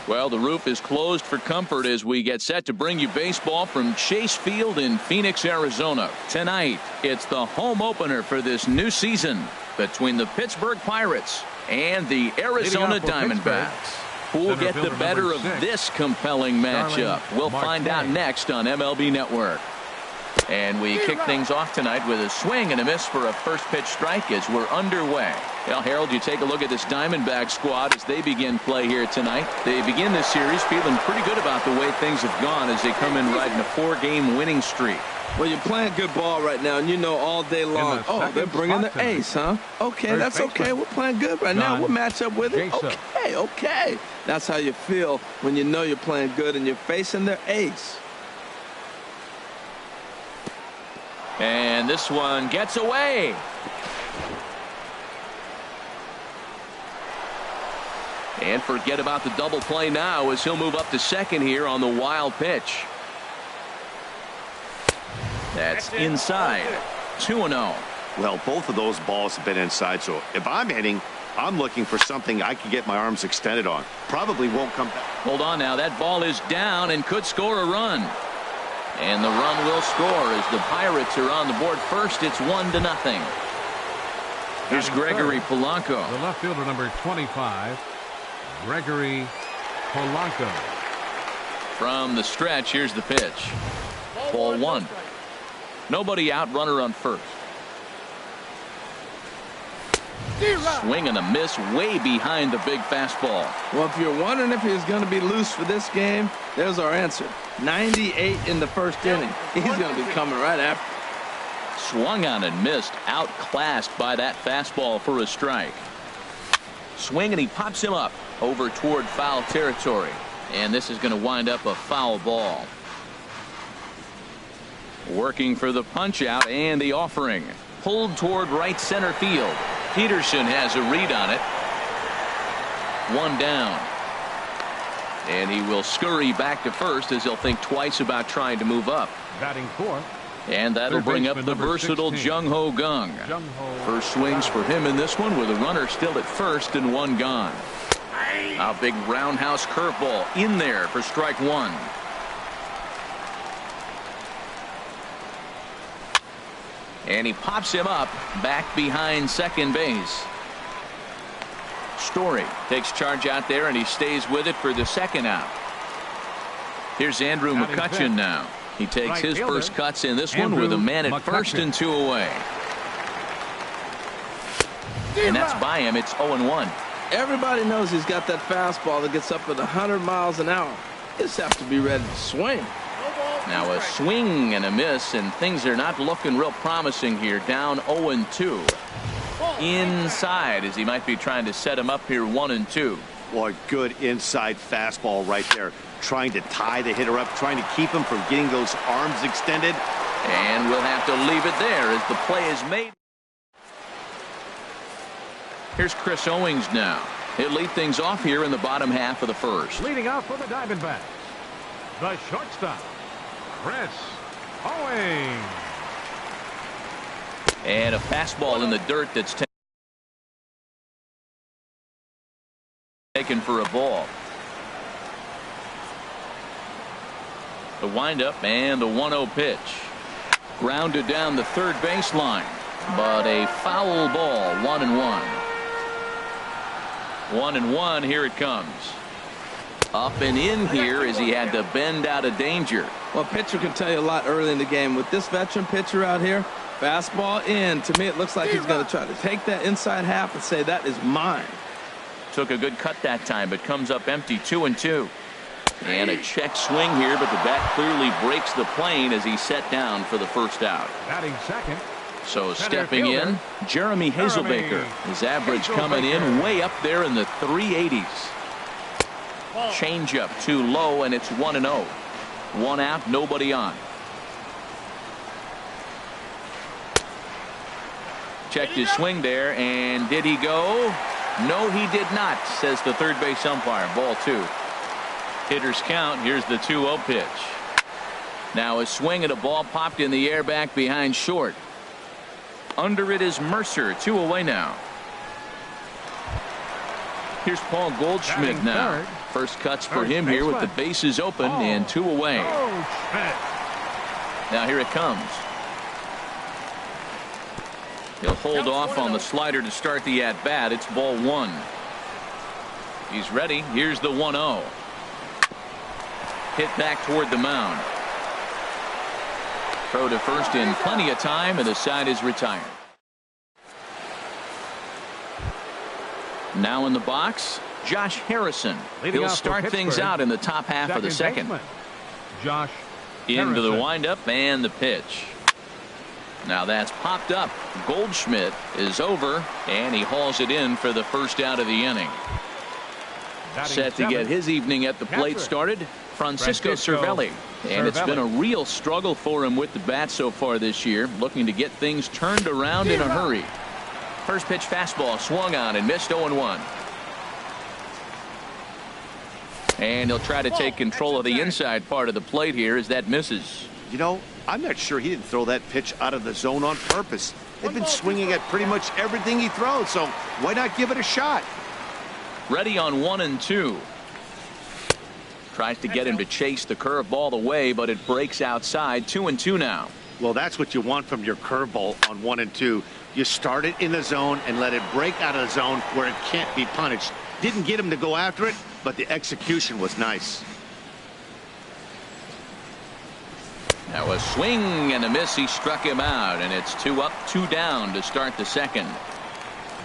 Well, the roof is closed for comfort as we get set to bring you baseball from Chase Field in Phoenix, Arizona. Tonight, it's the home opener for this new season between the Pittsburgh Pirates and the Arizona Diamondbacks. Who will get the better of this compelling matchup? We'll find out next on MLB Network. And we kick things off tonight with a swing and a miss for a first pitch strike as we're underway. Well, Harold, you take a look at this Diamondback squad as they begin play here tonight. They begin this series feeling pretty good about the way things have gone as they come in riding a 4-game winning streak. Well, you're playing good ball right now, and you know all day long, oh, they're bringing the ace, huh? Okay, that's okay. We're playing good right now. We'll match up with it. Okay. That's how you feel when you know you're playing good and you're facing their ace. And this one gets away. And forget about the double play now as he'll move up to second here on the wild pitch. That's inside. 2-0. Well, both of those balls have been inside, so if I'm hitting, I'm looking for something I can get my arms extended on. Probably won't come back. Hold on now. That ball is down and could score a run. And the run will score as the Pirates are on the board first. It's 1-0. Here's Gregory Polanco. The left fielder, number 25, Gregory Polanco. From the stretch, here's the pitch. Ball 1. Nobody out, runner on first. Swing and a miss way behind the big fastball. Well, if you're wondering if he's going to be loose for this game, there's our answer. 98 in the first inning. He's going to be coming right after. Swung on and missed, outclassed by that fastball for a strike. Swing and he pops him up over toward foul territory. And this is going to wind up a foul ball. Working for the punch out and the offering. Pulled toward right center field. Peterson has a read on it. 1 down. And he will scurry back to first as he'll think twice about trying to move up. Batting fourth. And that'll bring up the versatile Jung Ho Kang. First swings for him in this one with a runner still at first and 1 gone. A big roundhouse curveball in there for strike 1. And he pops him up back behind second base. Story takes charge out there and he stays with it for the second out. Here's Andrew McCutchen now. He takes his first cuts in this one with a man at first and 2 away. And that's by him. It's 0-1. Everybody knows he's got that fastball that gets up at 100 miles an hour. He just has to be ready to swing. Now a swing and a miss, and things are not looking real promising here. Down 0-2. Inside as he might be trying to set him up here 1-2. Well, a good inside fastball right there. Trying to tie the hitter up, trying to keep him from getting those arms extended. And we'll have to leave it there as the play is made. Here's Chris Owings now. He'll lead things off here in the bottom half of the first. Leading out for the Diamondbacks, the shortstop, Chris Owings. And a fastball in the dirt that's taken for a ball. The windup and the 1-0 pitch. Grounded down the third baseline, but a foul ball. 1-1. 1-1. Here it comes. Up and in here as he had to bend out of danger. Well, pitcher can tell you a lot early in the game. With this veteran pitcher out here, fastball in. To me, it looks like he's going to try to take that inside half and say, that is mine. Took a good cut that time, but comes up empty. 2-2. And a check swing here, but the bat clearly breaks the plane as he's set down for the first out. Batting second. So stepping in, Jeremy Hazelbaker. His average coming in way up there in the 380s. Change up too low, and it's 1-0. 1 out, nobody on. Checked his swing there, and did he go? No, he did not, says the third base umpire. Ball 2. Hitters count. Here's the 2-0 pitch. Now a swing and a ball popped in the air back behind short. Under it is Mercer. 2 away now. Here's Paul Goldschmidt now. First cuts for him here with the bases open and 2 away. Now here it comes. He'll hold off on the slider to start the at-bat. It's ball 1. He's ready. Here's the 1-0. Hit back toward the mound. Throw to first in plenty of time, and the side is retired. Now in the box, Josh Harrison. He'll start things out in the top half of the second. Josh into the windup and the pitch. Now that's popped up. Goldschmidt is over, and he hauls it in for the first out of the inning. Set to get his evening at the plate started, Francisco Cervelli. And it's been a real struggle for him with the bat so far this year, looking to get things turned around in a hurry. First pitch fastball swung on and missed 0-1. And he'll try to take control of the inside part of the plate here as that misses. You know, I'm not sure he didn't throw that pitch out of the zone on purpose. They've been swinging at pretty much everything he throws, so why not give it a shot? Ready on 1-2. Tries to get him to chase the curveball away, but it breaks outside. 2-2 now. Well, that's what you want from your curveball on 1-2. You start it in the zone and let it break out of the zone where it can't be punished. Didn't get him to go after it, but the execution was nice. Now a swing and a miss. He struck him out, and it's 2 up, 2 down to start the second.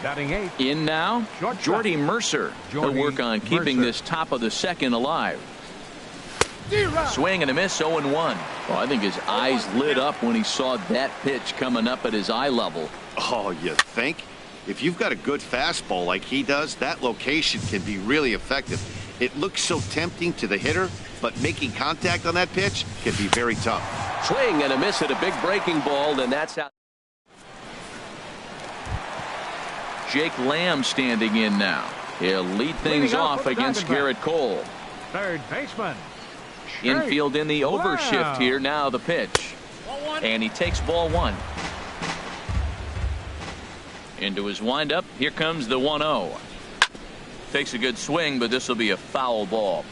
Batting 8. In now, Jordy Mercer. He'll work on keeping this top of the second alive. Swing and a miss, 0-1. Well, I think his eyes lit up when he saw that pitch coming up at his eye level. Oh, you think? If you've got a good fastball like he does, that location can be really effective. It looks so tempting to the hitter, but making contact on that pitch can be very tough. Swing and a miss at a big breaking ball, and that's out. Jake Lamb standing in now. He'll lead things off against Garrett Cole. Third baseman. Infield in the overshift here. Now the pitch. And he takes ball 1. Into his windup. Here comes the 1-0. Takes a good swing, but this will be a foul ball.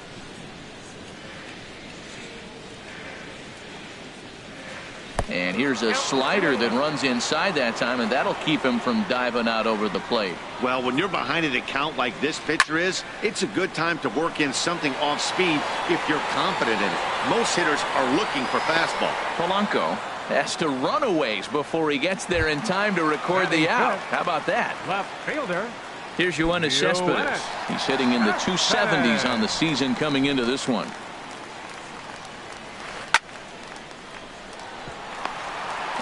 And here's a slider that runs inside that time, and that'll keep him from diving out over the plate. Well, when you're behind an account like this pitcher is, it's a good time to work in something off speed if you're confident in it. Most hitters are looking for fastball. Polanco has to run a ways before he gets there in time to record the out. How about that? Left fielder. Here's Yoenis Cespedes. He's hitting in the 270s on the season coming into this one.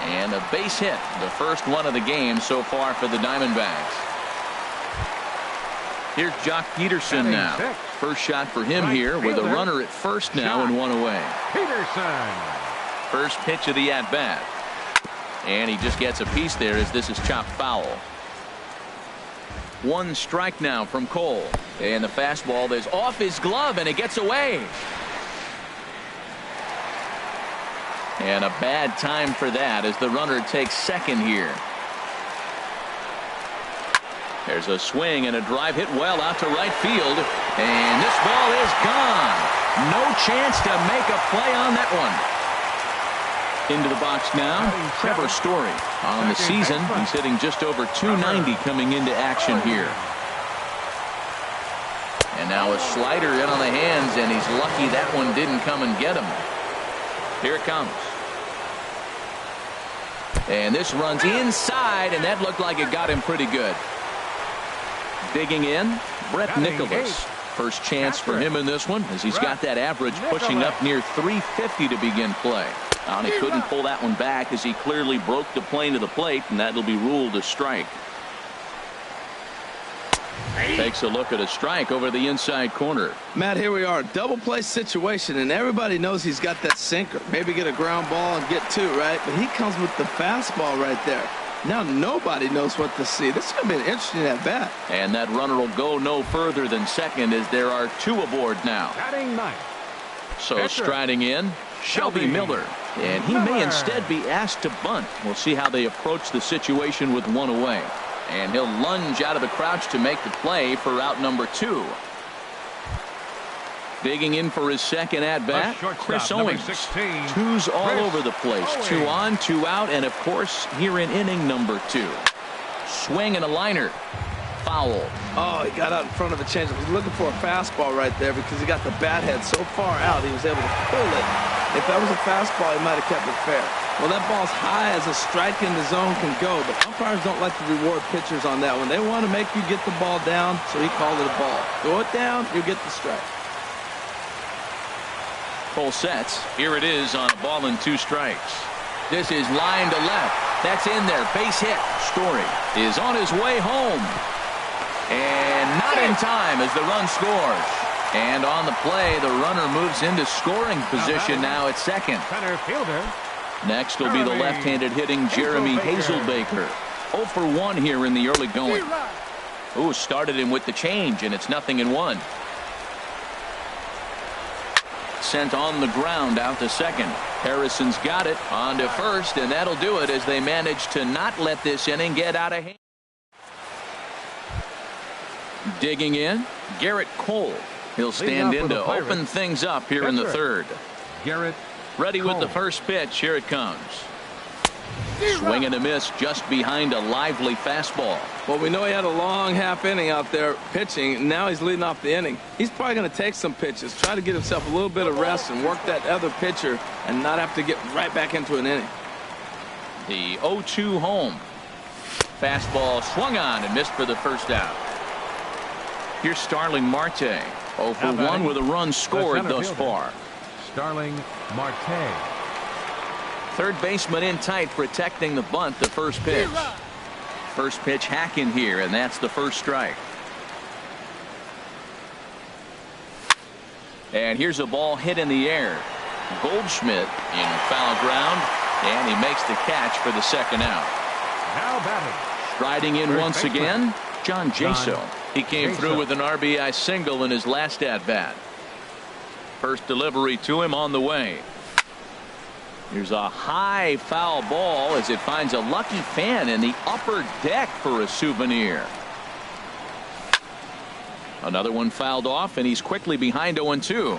And a base hit, the first one of the game so far for the Diamondbacks. Here's Jock Peterson now. First shot for him here with a runner at first now and 1 away. Peterson. First pitch of the at-bat. And he just gets a piece there as this is chopped foul. 1 strike now from Cole. And the fastball is off his glove and it gets away. And a bad time for that as the runner takes second here. There's a swing and a drive hit well out to right field. And this ball is gone. No chance to make a play on that one. Into the box now, Trevor Story. On the season, he's hitting just over 290 coming into action here. And now a slider in on the hands, and he's lucky that one didn't come and get him. Here it comes. And this runs inside, and that looked like it got him pretty good. Digging in, Brett Nicholas. First chance for him in this one as he's got that average pushing up near 350 to begin play. And he couldn't pull that one back as he clearly broke the plane to the plate, and that'll be ruled a strike. Takes a look at a strike over the inside corner. Matt, here we are, double play situation, and everybody knows he's got that sinker. Maybe get a ground ball and get 2, right? But he comes with the fastball right there. Now nobody knows what to see. This is going to be an interesting at bat. And that runner will go no further than second as there are 2 aboard now. So striding in, Shelby Miller. And he may instead be asked to bunt. We'll see how they approach the situation with 1 away. And he'll lunge out of the crouch to make the play for out number 2. Digging in for his second at-bat, Chris Owings. 16, Twos all over the place. Owings. 2 on, 2 out, and of course, here in inning number 2. Swing and a liner. Foul. Oh, he got out in front of the changeup. He's looking for a fastball right there because he got the bat head so far out, he was able to pull it. If that was a fastball, he might have kept it fair. Well, that ball's high as a strike in the zone can go, but umpires don't like to reward pitchers on that one. They want to make you get the ball down, so he called it a ball. Throw it down, you get the strike. Full sets. Here it is on a ball and 2 strikes. This is line to left. That's in there. Base hit. Story is on his way home. And not in time as the run scores. And on the play, the runner moves into scoring position now at second. Center fielder. Next will be the left-handed hitting Jeremy Hazelbaker. 0 for 1 here in the early going. Ooh, started him with the change, and it's 0-1. Sent on the ground out to second. Harrison's got it on to first, and that'll do it as they manage to not let this inning get out of hand. Digging in, Garrett Cole. He'll stand in to open things up here in the third. Garrett ready with the first pitch. Here it comes. Swing and a miss just behind a lively fastball. Well, we know he had a long half inning out there pitching. Now he's leading off the inning. He's probably going to take some pitches, try to get himself a little bit of rest and work that other pitcher and not have to get right back into an inning. The 0-2 home. Fastball swung on and missed for the first out. Here's Starling Marte. 0 for 1 with a run scored thus far. Starling Marte. Third baseman in tight, protecting the bunt. The first pitch. First pitch hacking here, and that's the first strike. And here's a ball hit in the air. Goldschmidt in foul ground, and he makes the catch for the second out. Now batting. Striding in once again, John Jaso. He came through with an RBI single in his last at-bat. First delivery to him on the way. Here's a high foul ball as it finds a lucky fan in the upper deck for a souvenir. Another one fouled off, and he's quickly behind 0-2.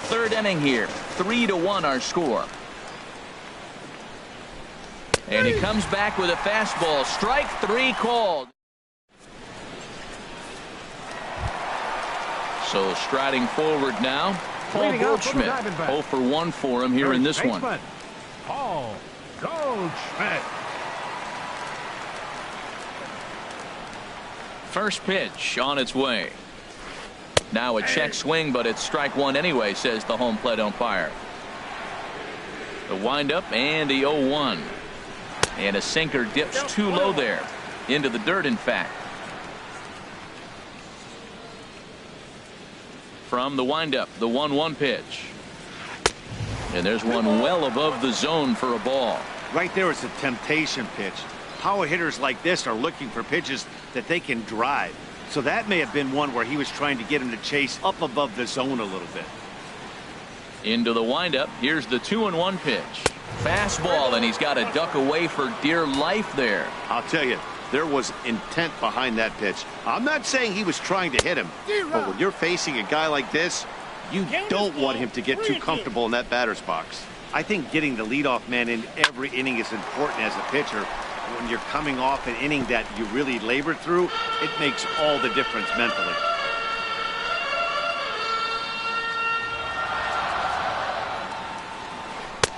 Third inning here. 3-1 our score. And he comes back with a fastball. Strike 3 called. So striding forward now, Paul Goldschmidt. 0 for 1 for him here in this one. Paul Goldschmidt. First pitch on its way. Now a check swing, but it's strike 1 anyway, says the home plate umpire. The windup and the 0-1. And a sinker dips too low there. Into the dirt, in fact. From the windup, the 1-1 pitch. And there's one well above the zone for a ball. Right there is a temptation pitch. Power hitters like this are looking for pitches that they can drive. So that may have been one where he was trying to get him to chase up above the zone a little bit. Into the windup. Here's the 2-1 pitch. Fastball, and he's got to duck away for dear life there. I'll tell you, there was intent behind that pitch. I'm not saying he was trying to hit him, but when you're facing a guy like this, you don't want him to get too comfortable in that batter's box. I think getting the leadoff man in every inning is important as a pitcher. When you're coming off an inning that you really labored through, it makes all the difference mentally.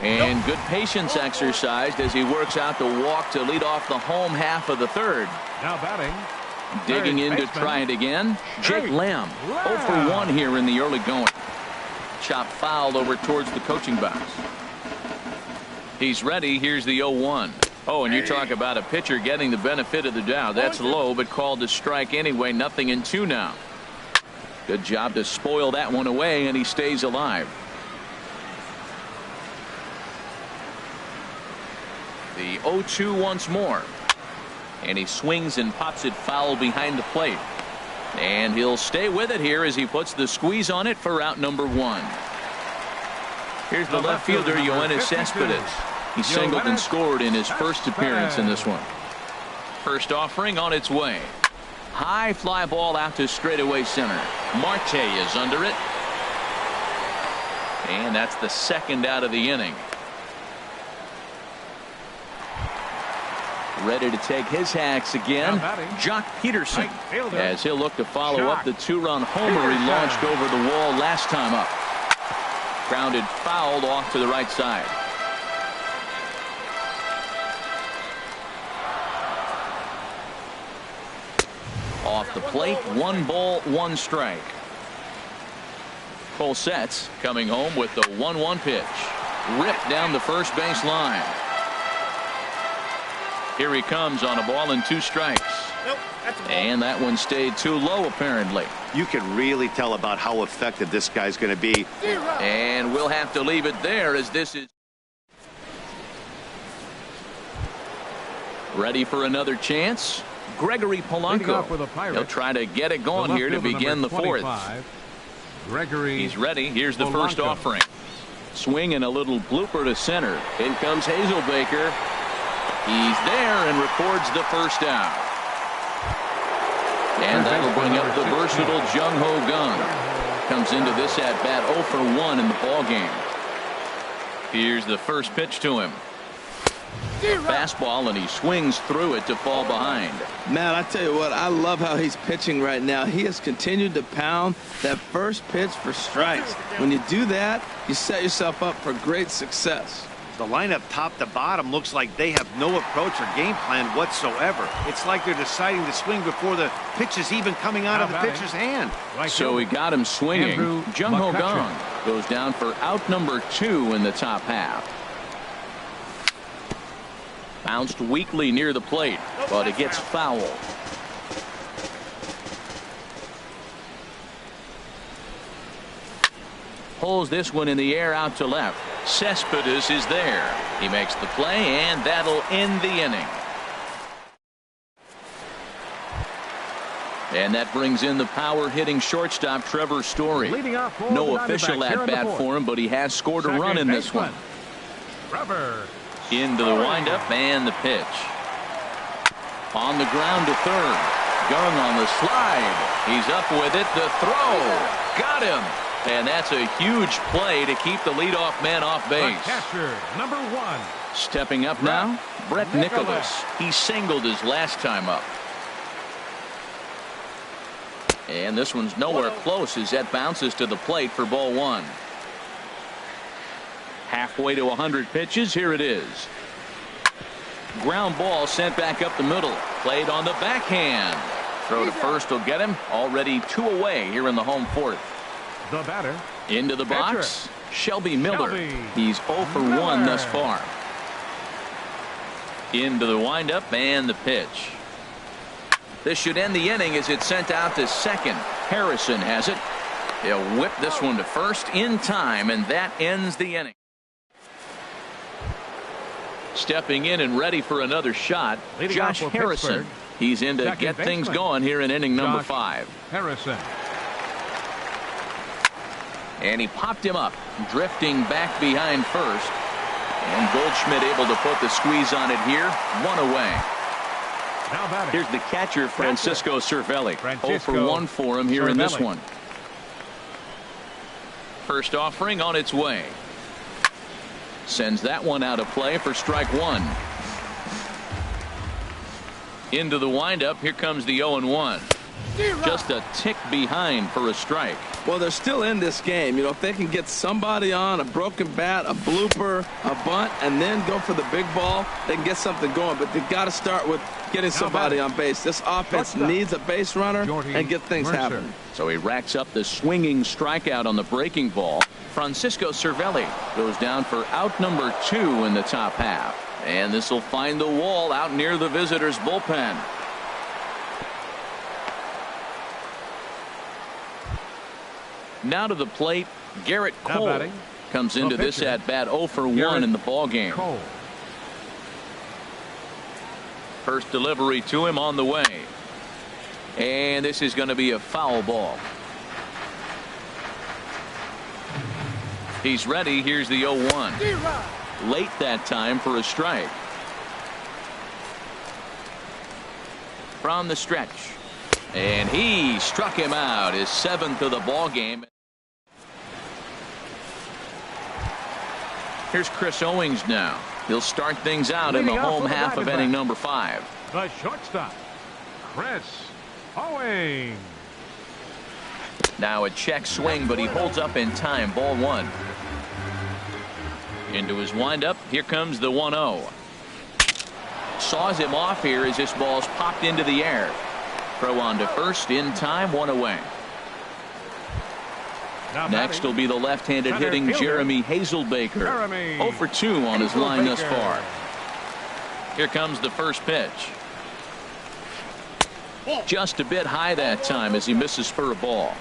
And good patience exercised as he works out the walk to lead off the home half of the third. Now batting. Digging in to try it again, Jake Lamb. 0 for 1 here in the early going. Chop fouled over towards the coaching box. He's ready. Here's the 0-1. Oh, and you talk about a pitcher getting the benefit of the doubt. That's low, but called to strike anyway. 0-2 now. Good job to spoil that one away, and he stays alive. The 0-2 once more. And he swings and pops it foul behind the plate. And he'll stay with it here as he puts the squeeze on it for out number 1. Here's the left fielder, Yoenis Cespedes. He singled and scored in his first appearance in this one. First offering on its way. High fly ball out to straightaway center. Marte is under it. And that's the second out of the inning. Ready to take his hacks again. Jock Peterson, as he'll look to follow up the two-run homer he launched over the wall last time up. Grounded fouled off to the right side. Off the plate, 1 ball, 1 strike. Cole sets, coming home with the 1-1 pitch. Ripped down the first base line. Here he comes on a ball and 2 strikes. Nope, that's a ball. And that one stayed too low, apparently. You can really tell about how effective this guy's going to be. And we'll have to leave it there, as this is ready for another chance. Gregory Polanco. He'll try to get it going here to begin the 4th. Gregory. He's ready. Here's the first offering. Swing and a little blooper to center. In comes Hazelbaker. He's there and records the first out. And that'll bring up the versatile Jung-Ho Gun. Comes into this at bat 0 for 1 in the ball game. Here's the first pitch to him. Fastball, and he swings through it to fall behind. Man, I tell you what, I love how he's pitching right now. He has continued to pound that first pitch for strikes. When you do that, you set yourself up for great success. The lineup top to bottom looks like they have no approach or game plan whatsoever. It's like they're deciding to swing before the pitch is even coming out of the pitcher's hand. So he got him swinging. Jung-Ho Gun goes down for out number 2 in the top half. Bounced weakly near the plate, but it gets foul. Pulls this one in the air out to left. Cespedes is there. He makes the play, and that'll end the inning. And that brings in the power-hitting shortstop Trevor Story. No official at-bat for him, but he has scored a run in this one. Trevor. Into the windup and the pitch. On the ground to third. Gung on the slide. He's up with it. The throw. Got him. And that's a huge play to keep the leadoff man off base. Catcher, number 1. Stepping up now, Brett Nicholas. He singled his last time up. And this one's nowhere close as that bounces to the plate for ball 1. Halfway to 100 pitches. Here it is. Ground ball sent back up the middle. Played on the backhand. Throw to first will get him. Already 2 away here in the home 4th. The batter. Into the box. Shelby Miller. He's 0 for 1 thus far. Into the windup and the pitch. This should end the inning as it's sent out to second. Harrison has it. He'll whip this one to first in time, and that ends the inning. Stepping in and ready for another shot, Josh Harrison. He's in to get things going here in inning number 5. Harrison. And he popped him up, drifting back behind first. And Goldschmidt able to put the squeeze on it here. 1 away. Here's the catcher, Francisco Cervelli. 0 for 1 for him here in this one. First offering on its way. Sends that one out of play for strike 1. Into the windup. Here comes the 0-1. Just a tick behind for a strike. Well, they're still in this game. You know, if they can get somebody on, a broken bat, a blooper, a bunt, and then go for the big ball, they can get something going. But they've got to start with getting somebody on base. This offense needs a base runner and get things happening. So he racks up the swinging strikeout on the breaking ball. Francisco Cervelli goes down for out number 2 in the top half. And this will find the wall out near the visitors' bullpen. Now to the plate, Garrett Cole comes into this at bat 0 for 1 in the ball game. First delivery to him on the way. And this is going to be a foul ball. He's ready. Here's the 0-1. Late that time for a strike. From the stretch. And he struck him out, his 7th of the ball game. Here's Chris Owings now. He'll start things out in the home half of inning number 5. The shortstop, Chris Owings. Now a check swing, but he holds up in time. Ball 1. Into his windup. Here comes the 1-0. Saws him off here as this ball's popped into the air. Throw on to first in time. 1 away. Next will be the left-handed hitting Jeremy Hazelbaker. 0 for 2 on his line thus far. Here comes the first pitch. Just a bit high that time as he misses for a ball.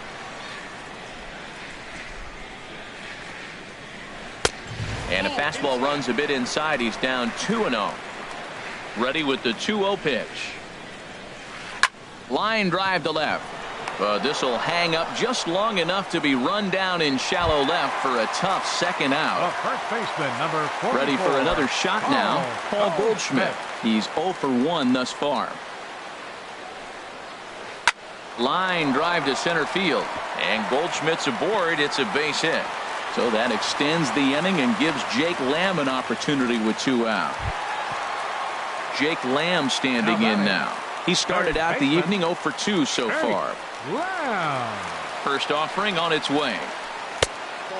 And a fastball runs a bit inside. He's down 2-0. Ready with the 2-0 pitch. Line drive to left. But this will hang up just long enough to be run down in shallow left for a tough second out. First baseman, number 44. Ready for another shot now. Paul Goldschmidt. He's 0 for 1 thus far. Line drive to center field. And Goldschmidt's aboard. It's a base hit. So that extends the inning and gives Jake Lamb an opportunity with 2 out. Jake Lamb standing in now. He started out the evening 0 for 2 so far. First offering on its way.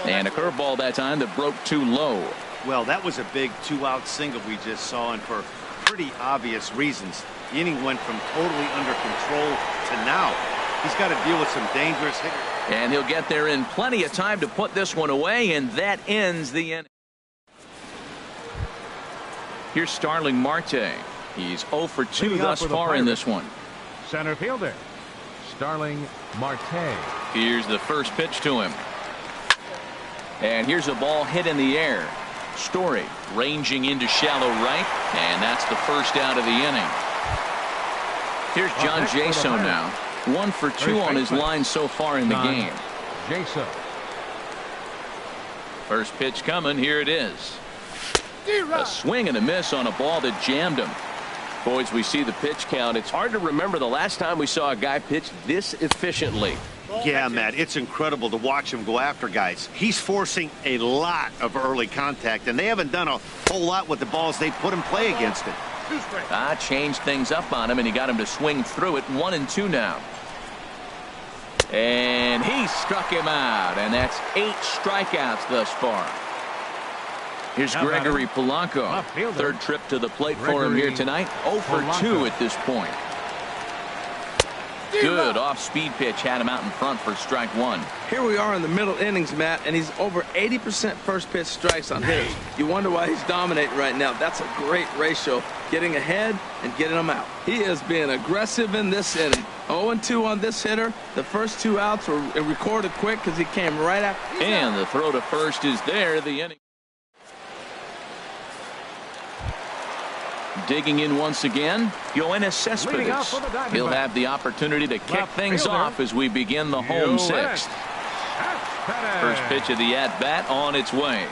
And a curveball that time that broke too low. Well, that was a big 2-out single we just saw, and for pretty obvious reasons. The inning went from totally under control to now. He's got to deal with some dangerous hitters. And he'll get there in plenty of time to put this one away, and that ends the inning. Here's Starling Marte. He's 0 for 2 thus far in this one. Center fielder, Starling Marte. Here's the first pitch to him. And here's a ball hit in the air. Story ranging into shallow right, and that's the first out of the inning. Here's John Jaso now. 1 for 2 on his line so far in the game. Jaso. First pitch coming. Here it is. A swing and a miss on a ball that jammed him. Boys, we see the pitch count. It's hard to remember the last time we saw a guy pitch this efficiently. Yeah, Matt, it's incredible to watch him go after guys. He's forcing a lot of early contact, and they haven't done a whole lot with the balls they put in play against him. Changed things up on him, and he got him to swing through it. 1-2 now. And he struck him out, and that's 8 strikeouts thus far. Here's Gregory Polanco. Third trip to the plate for him here tonight. 0 for 2 at this point. Good off-speed pitch had him out in front for strike 1. Here we are in the middle innings, Matt, and he's over 80% first pitch strikes on hitters. You wonder why he's dominating right now. That's a great ratio, getting ahead and getting them out. He is being aggressive in this inning. 0-2 on this hitter. The first 2 outs were recorded quick because he came right after. And the throw to first is there. The inning. Digging in once again, Yoenis Cespedes. He'll have the opportunity to kick things off as we begin the home 6th. First pitch of the at-bat on its way.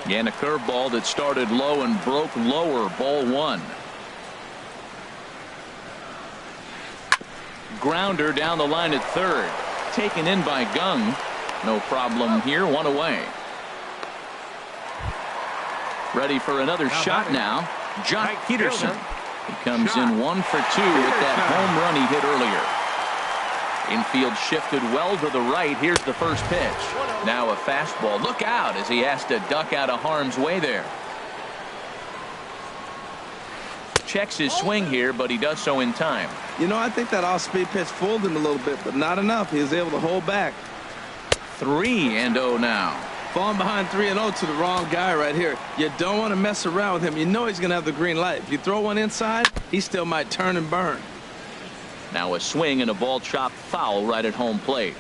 Again, a curveball that started low and broke lower. Ball 1. Grounder down the line at third. Taken in by Gung. No problem here. 1 away. Ready for another shot now. Jock Peterson. He comes in 1 for 2 with that home run he hit earlier. Infield shifted well to the right. Here's the first pitch. Now a fastball. Look out as he has to duck out of harm's way there. Checks his swing here, but he does so in time. You know, I think that off-speed pitch fooled him a little bit, but not enough. He was able to hold back. 3-0 now. Falling behind 3-0 to the wrong guy right here. You don't want to mess around with him. You know he's going to have the green light. If you throw one inside, he still might turn and burn. Now a swing and a ball chopped foul right at home plate.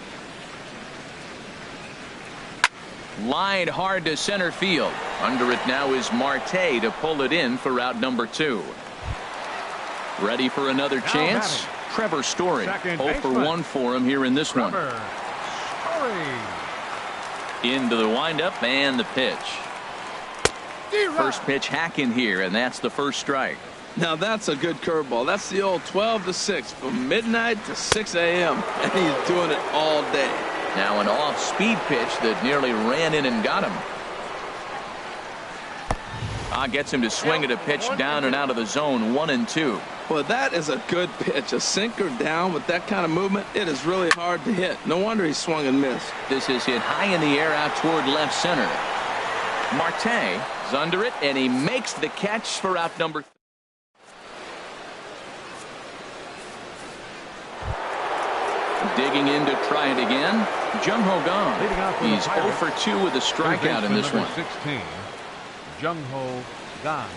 Lined hard to center field. Under it now is Marte to pull it in for out number 2. Ready for another chance. Trevor Story. 0 for 1 for him here in this one. Into the windup and the pitch. First pitch hack in here, and that's the first strike. Now that's a good curveball. That's the old 12 to 6 from midnight to 6 a.m. and he's doing it all day. Now an off-speed pitch that nearly ran in and got him. Gets him to swing at a pitch down and out of the zone, 1-2. Well, that is a good pitch. A sinker down with that kind of movement, it is really hard to hit. No wonder he swung and missed. This is hit high in the air out toward left center. Marte is under it, and he makes the catch for out number 3. Digging in to try it again. Jung Ho Kang. He's 0 for 2 with a strikeout in this one. 16, Jung Ho Kang.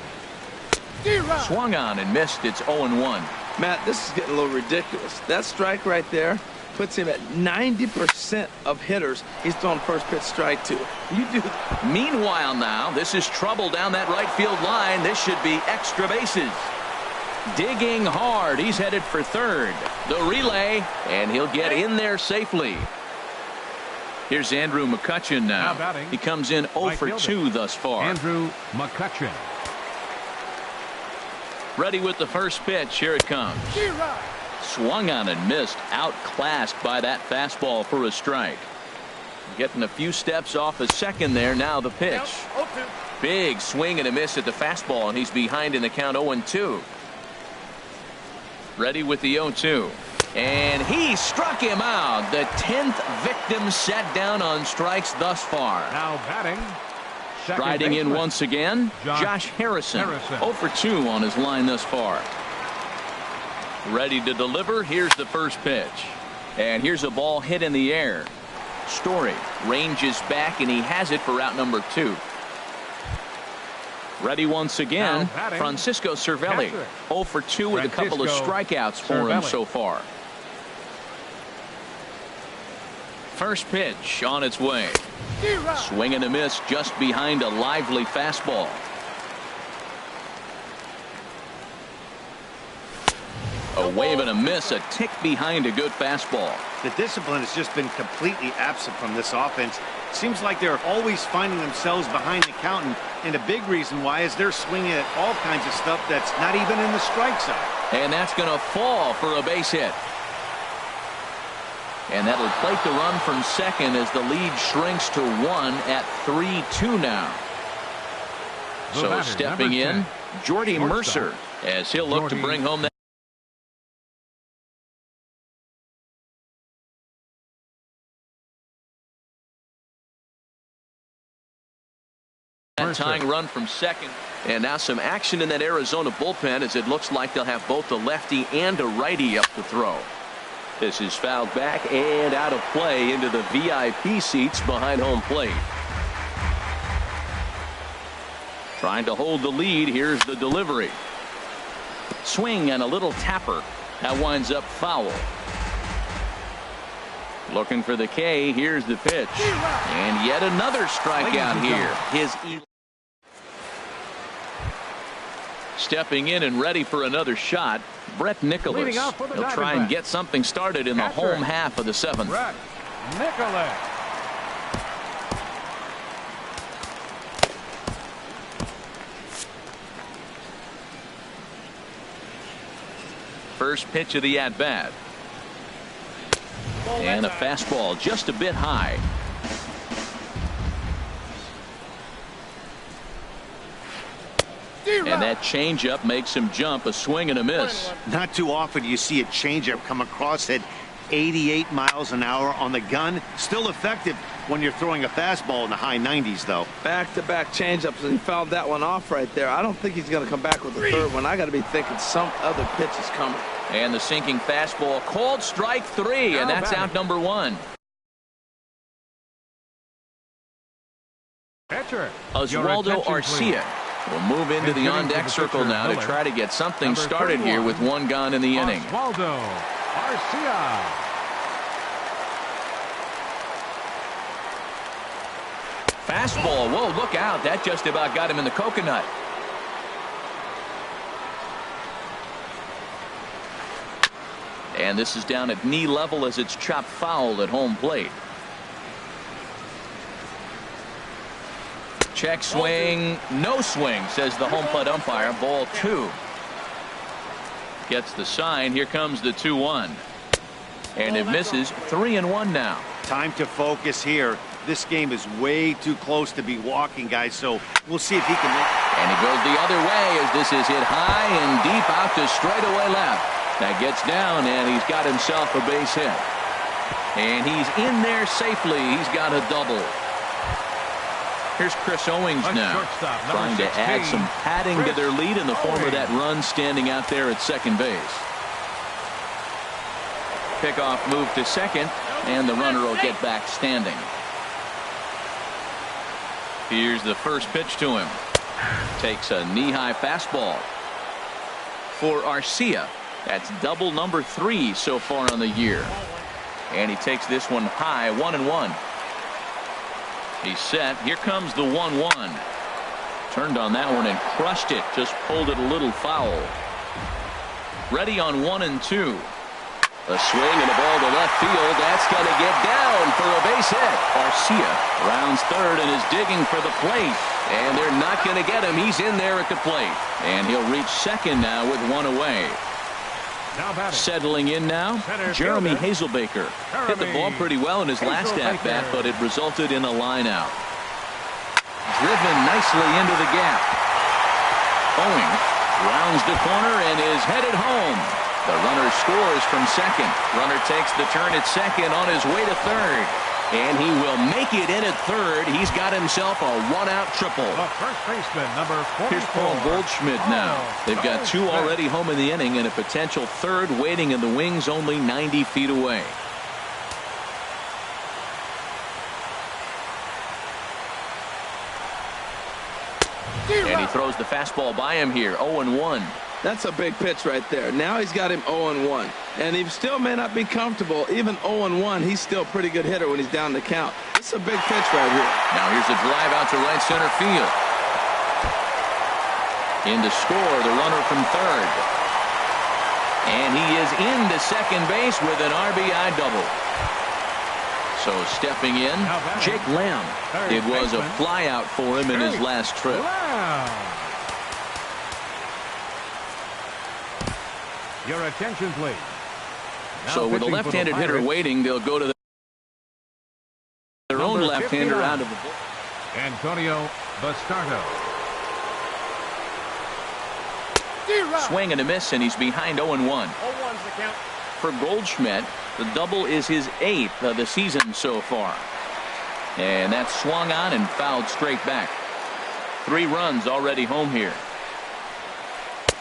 Swung on and missed. It's 0-1. Matt, this is getting a little ridiculous. That strike right there puts him at 90% of hitters he's thrown first pitch strike to. You do. Meanwhile now, this is trouble down that right field line. This should be extra bases. Digging hard. He's headed for third. The relay, and he'll get in there safely. Here's Andrew McCutchen now. He comes in 0 for 2 thus far. Andrew McCutchen. Ready with the first pitch. Here it comes. Swung on and missed. Outclassed by that fastball for a strike. Getting a few steps off a second there. Now the pitch. Big swing and a miss at the fastball, and he's behind in the count 0-2. Ready with the 0-2. And he struck him out. The 10th victim set down on strikes thus far. Now batting. Striding in once again, Josh Harrison. 0 for 2 on his line thus far. Ready to deliver. Here's the first pitch. And here's a ball hit in the air. Story ranges back, and he has it for out number 2. Ready once again, Francisco Cervelli. 0 for 2 with a couple of strikeouts for him so far. First pitch on its way. Swing and a miss just behind a lively fastball. A wave and a miss, a tick behind a good fastball. The discipline has just been completely absent from this offense. Seems like they're always finding themselves behind the count, and a big reason why is they're swinging at all kinds of stuff that's not even in the strike zone. And that's going to fall for a base hit. And that'll plate the run from second as the lead shrinks to 1 at 3-2 now. So stepping in, Jordy Mercer, as he'll look to bring home that. Tying run from second. And now some action in that Arizona bullpen, as it looks like they'll have both a lefty and a righty up to throw. This is fouled back and out of play into the VIP seats behind home plate. Trying to hold the lead. Here's the delivery. Swing and a little tapper. That winds up foul. Looking for the K. Here's the pitch. And yet another strikeout here. Stepping in and ready for another shot, Brett Nicholas. He'll try and get something started in the home half of the 7th. Brett Nicholas. First pitch of the at-bat. And a fastball just a bit high. And that changeup makes him jump. A swing and a miss. Not too often you see a changeup come across at 88 miles an hour on the gun. Still effective when you're throwing a fastball in the high 90s, though. Back-to-back changeups, and he fouled that one off right there. I don't think he's going to come back with the third one. I got to be thinking some other pitch is coming. And the sinking fastball called strike 3, and that's out number 1. Oswaldo Arcia will move into the on-deck circle now to try to get something started here with 1 gone in the inning. Oswaldo Arcia. Fastball. Whoa, look out. That just about got him in the coconut. And this is down at knee level as it's chopped foul at home plate. Check swing. No swing, says the home plate umpire. Ball 2. Gets the sign. Here comes the 2-1. And it misses. 3-1 now. Time to focus here. This game is way too close to be walking, guys, so we'll see if he can make. And he goes the other way as this is hit high and deep out to straightaway left. That gets down, and he's got himself a base hit. And he's in there safely. He's got a double. Here's Chris Owings now, trying to add some padding to their lead in the form of that run standing out there at second base. Pickoff move to second, and the runner will get back standing. Here's the first pitch to him. Takes a knee-high fastball. For Arcia, that's double number 3 so far on the year. And he takes this one high, 1-1. He's set. Here comes the 1-1. Turned on that one and crushed it. Just pulled it a little foul. Ready on 1-2. A swing and a ball to left field. That's going to get down for a base hit. Arcia rounds third and is digging for the plate. And they're not going to get him. He's in there at the plate. And he'll reach second now with one away. Settling in now, Jeremy Hazelbaker. Hit the ball pretty well in his last at-bat, but it resulted in a line out. Driven nicely into the gap. Owings rounds the corner and is headed home. The runner scores from second. Runner takes the turn at second on his way to third. And he will make it in at third. He's got himself a one-out triple. First baseman, number 44. Here's Paul Goldschmidt now. They've got 2 already home in the inning and a potential third waiting in the wings only 90 feet away. And he throws the fastball by him here. 0-1. That's a big pitch right there. Now he's got him 0-1. And he still may not be comfortable. Even 0-1, he's still a pretty good hitter when he's down the count. It's a big pitch right here. Now here's a drive out to right center field. In to score, the runner from third. And he is into second base with an RBI double. So stepping in, Jake Lamb. It was a flyout for him in his last trip. Your attention, please. So with a left-handed hitter waiting, they'll go to their own left-hander out of the bullpen. Antonio Bastardo. Swing and a miss, and he's behind 0-1. 0-1's the count. For Goldschmidt, the double is his 8th of the season so far. And that's swung on and fouled straight back. 3 runs already home here.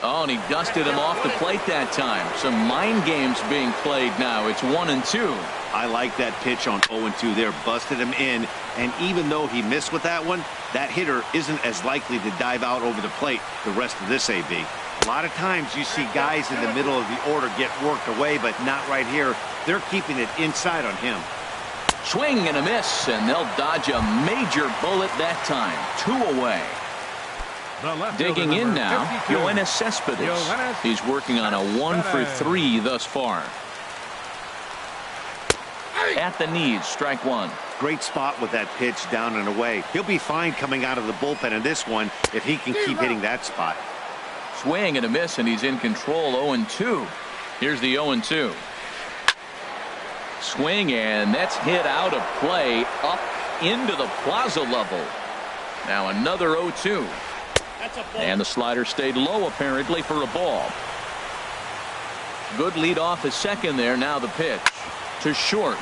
Oh, and he dusted him off the plate that time. Some mind games being played now. It's 1-2. I like that pitch on 0-2 there. Busted him in. And even though he missed with that one, that hitter isn't as likely to dive out over the plate the rest of this AB. A lot of times you see guys in the middle of the order get worked away, but not right here. They're keeping it inside on him. Swing and a miss, and they'll dodge a major bullet that time. 2 away. Digging in now, Yoenis Cespedes. He's working on a 1-for-3 thus far. At the knees, strike 1. Great spot with that pitch down and away. He'll be fine coming out of the bullpen in this one if he can keep hitting that spot. Swing and a miss, and he's in control. 0-2. Here's the 0-2. Swing, and that's hit out of play up into the plaza level. Now another 0-2. And the slider stayed low apparently for a ball. Good lead off at second there. Now the pitch to short.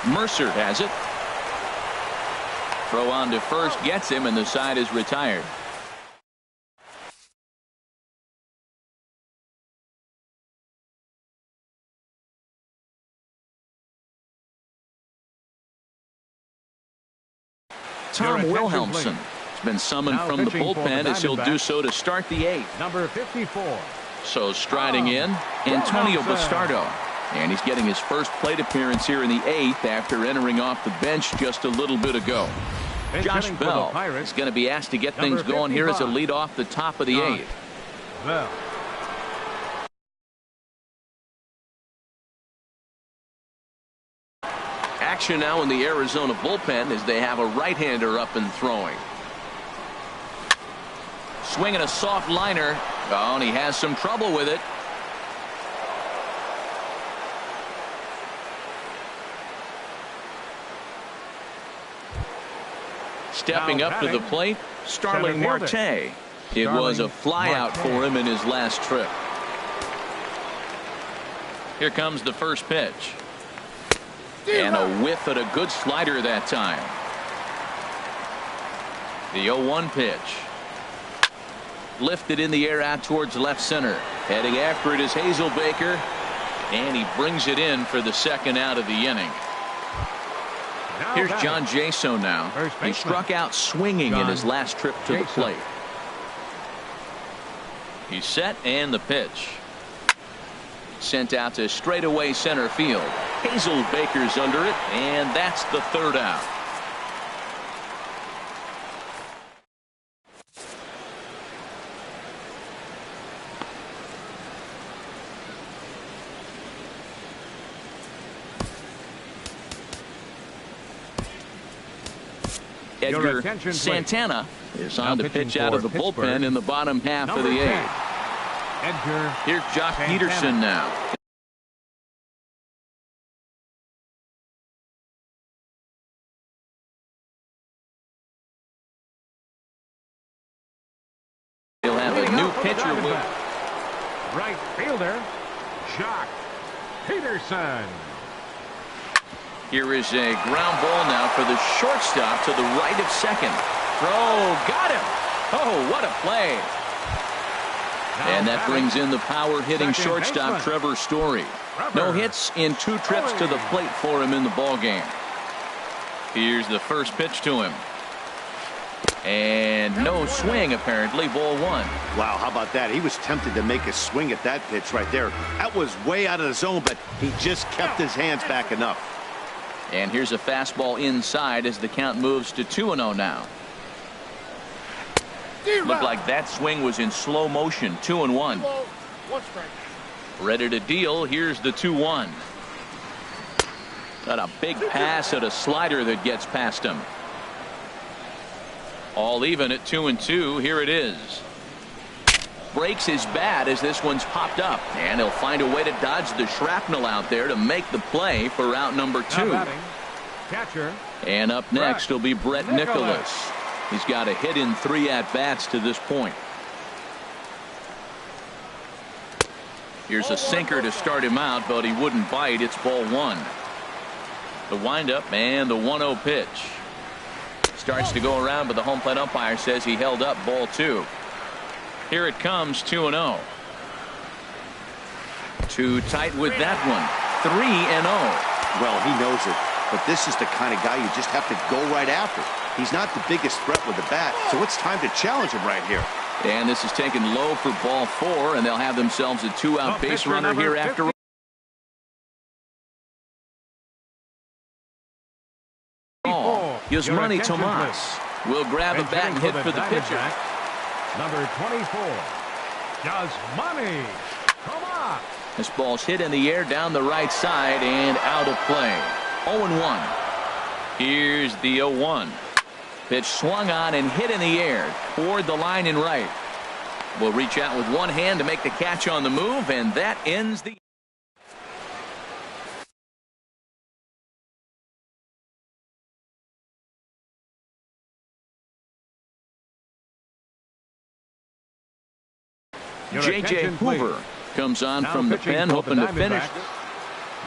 Mercer has it. Throw on to first gets him, and the side is retired. Tom Wilhelmsen has been summoned from the bullpen as he'll do so to start the 8th. Number 54. So striding in, Antonio Bastardo. And he's getting his first plate appearance here in the 8th after entering off the bench just a little bit ago. Josh Bell is going to be asked to get things going here as a lead off the top of the 8th. Bell. Action now in the Arizona bullpen as they have a right-hander up and throwing. Swinging a soft liner. Oh, and he has some trouble with it. Stepping up to the plate, Starling Marte. It was a flyout for him in his last trip. Here comes the first pitch. And a whiff at a good slider that time. The 0-1 pitch. Lifted in the air out towards left center. Heading after it is Hazelbaker. And he brings it in for the second out of the inning. Here's John Jaso now. He struck out swinging in his last trip to the plate. He's set and the pitch. Sent out to straightaway center field. Hazelbaker's under it, and that's the third out. Edgar Santana is on to pitch out of the bullpen in the bottom half of the eighth. Here's Jock Peterson now. He'll have a new pitcher with right fielder Jock Peterson. Here is a ground ball now for the shortstop to the right of second. Throw, got him. Oh, what a play. And that brings in the power hitting shortstop Trevor Story. No hits in 2 trips to the plate for him in the ball game. Here's the first pitch to him. And no swing, apparently. Ball 1. Wow, how about that? He was tempted to make a swing at that pitch right there. That was way out of the zone, but he just kept his hands back enough. And here's a fastball inside as the count moves to 2-0 now. Looked like that swing was in slow motion. 2-1. Ready to deal. Here's the 2-1. Got a big pass at a slider that gets past him. All even at 2-2. Here it is. Breaks his bat as this one's popped up, and he'll find a way to dodge the shrapnel out there to make the play for out number 2. Catcher. And up next will be Brett Nicholas. He's got a hit in 3 at-bats to this point. Here's a sinker to start him out, but he wouldn't bite. It's ball 1. The windup and the 1-0 pitch. Starts to go around, but the home plate umpire says he held up ball 2. Here it comes, 2-0. Too tight with that one. 3-0. Well, he knows it, but this is the kind of guy you just have to go right after. He's not the biggest threat with the bat, so it's time to challenge him right here. And this is taken low for ball 4, and they'll have themselves a 2-out base runner here after all. Yasmani Tomas will grab a bat and hit for the pitcher. Number 24, Yasmani Tomas. This ball's hit in the air down the right side and out of play. 0-1. Here's the 0-1. Pitch swung on and hit in the air toward the line and right. Will reach out with one hand to make the catch on the move, and that ends the J.J. Hoover comes on from the pen, hoping to finish.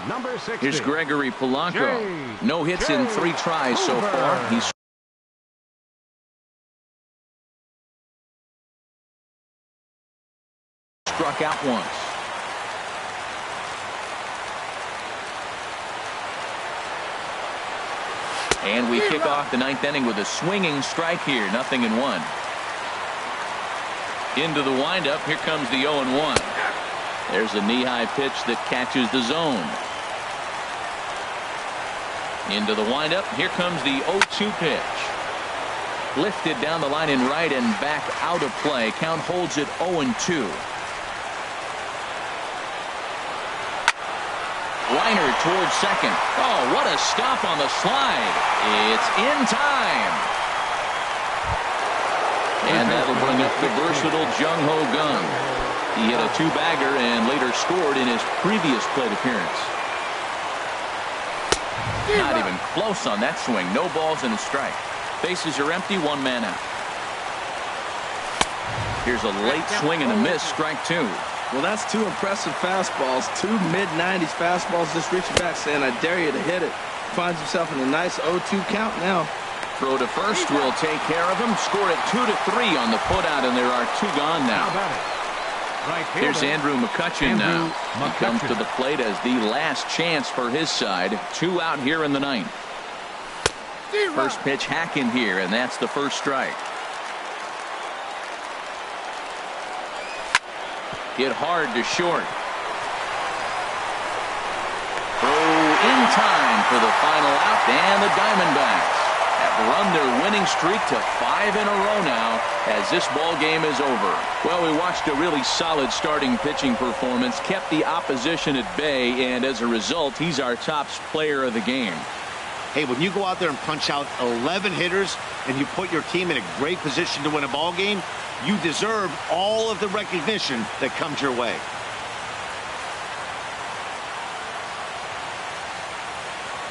Number 60. Here's Gregory Polanco. No hits in 3 tries so far. He's struck out once. And we kick off the 9th inning with a swinging strike here. 0-1. Into the windup. Here comes the 0-1. There's a knee-high pitch that catches the zone. Into the windup. Here comes the 0-2 pitch. Lifted down the line in right and back out of play. Count holds it 0-2. Liner towards second. Oh, what a stop on the slide. It's in time. And that'll bring up the versatile Jung-Ho Gun. He hit a 2-bagger and later scored in his previous plate appearance. Not even close on that swing. No balls and a strike. Bases are empty. 1 man out. Here's a late swing and a miss. Strike 2. Well, that's 2 impressive fastballs. 2 mid-90s fastballs just reaching back saying, I dare you to hit it. Finds himself in a nice 0-2 count now. Throw to first will take care of him. Score it 2-3 on the putout, and there are 2 gone now. Here's Andrew McCutchen now. He comes to the plate as the last chance for his side. 2 out here in the 9th. First pitch hack in here, and that's the first strike. Hit hard to short. Throw in time for the final out, and the Diamondbacks have run their winning streak to 5 in a row now as this ball game is over. Well, we watched a really solid starting pitching performance, kept the opposition at bay, and as a result, he's our top player of the game. Hey, when you go out there and punch out 11 hitters and you put your team in a great position to win a ball game, you deserve all of the recognition that comes your way.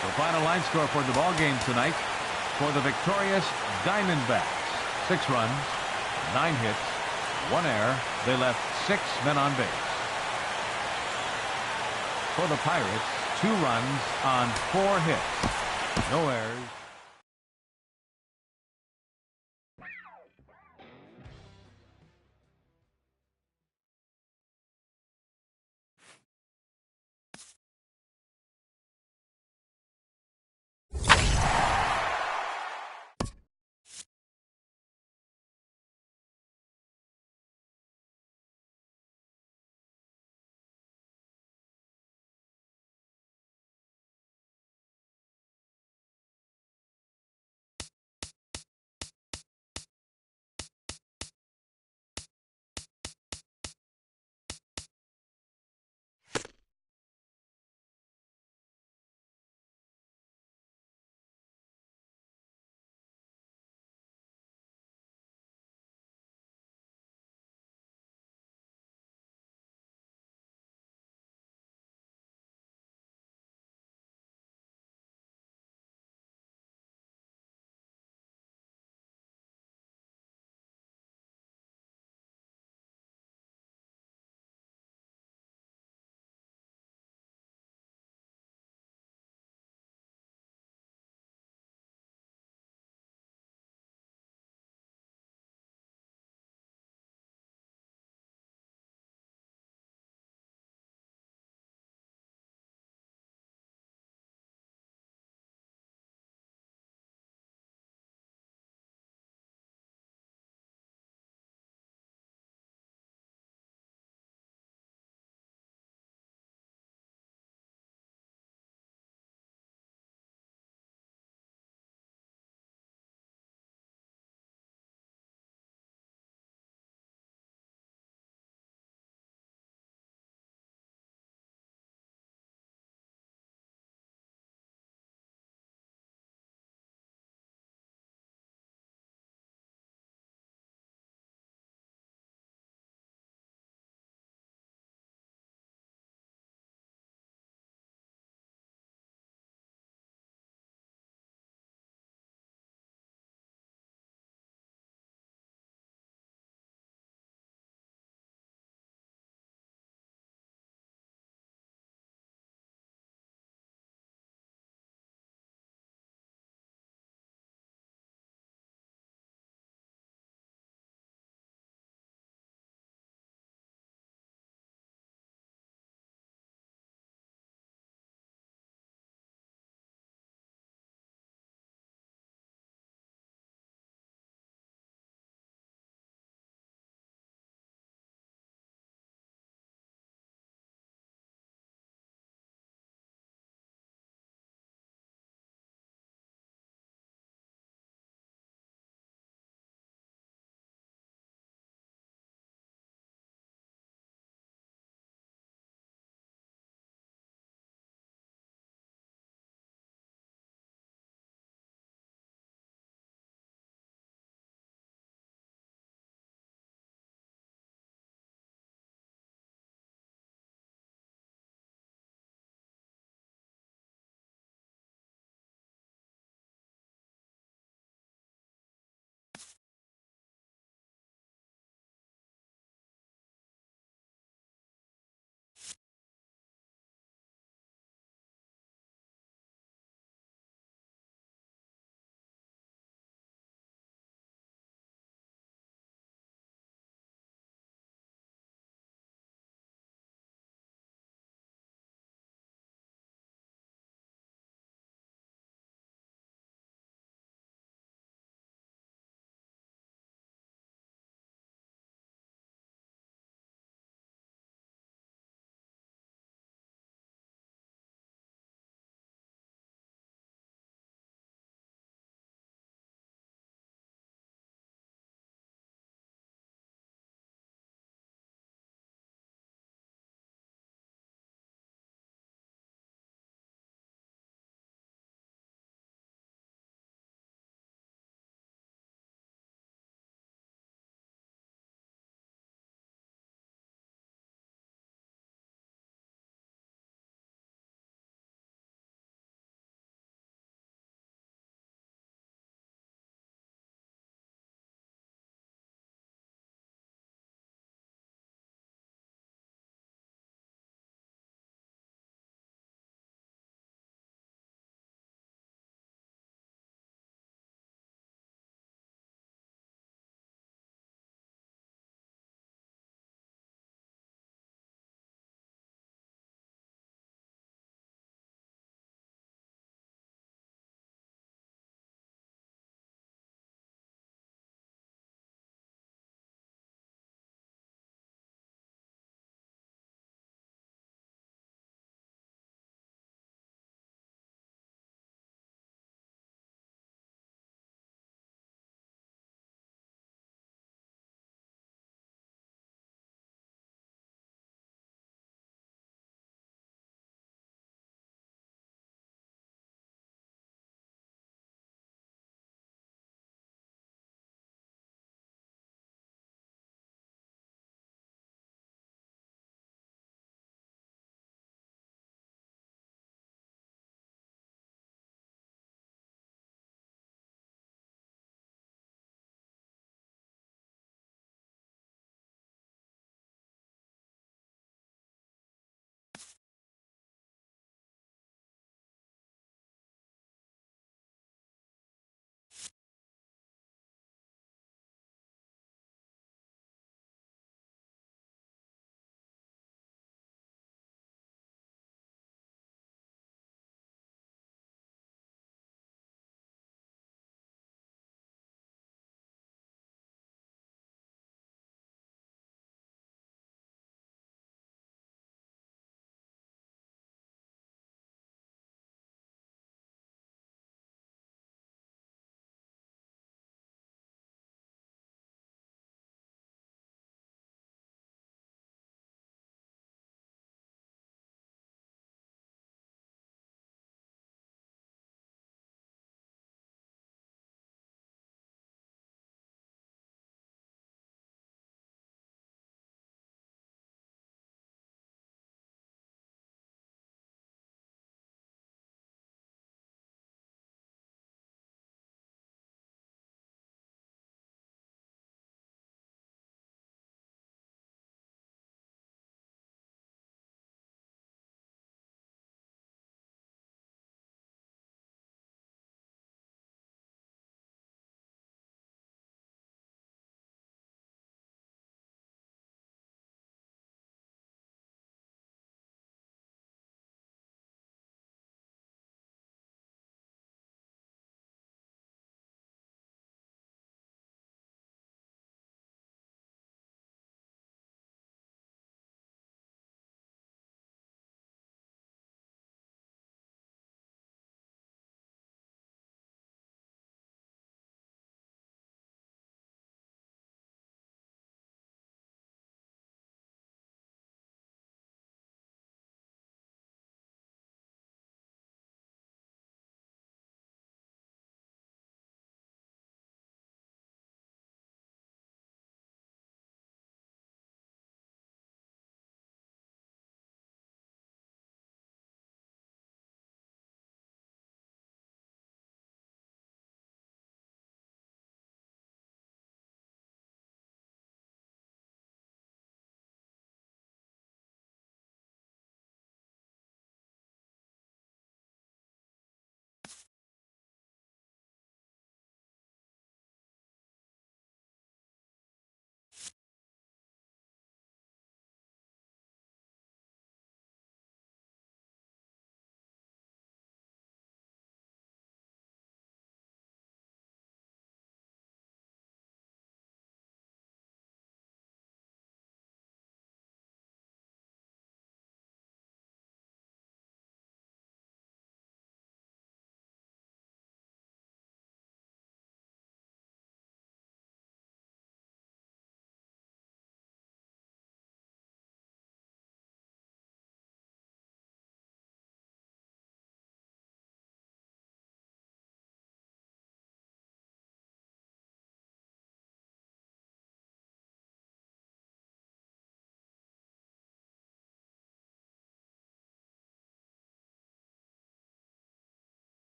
The final line score for the ball game tonight for the victorious Diamondbacks: 6 runs, 9 hits, 1 error. They left 6 men on base. For the Pirates, 2 runs on 4 hits, no errors.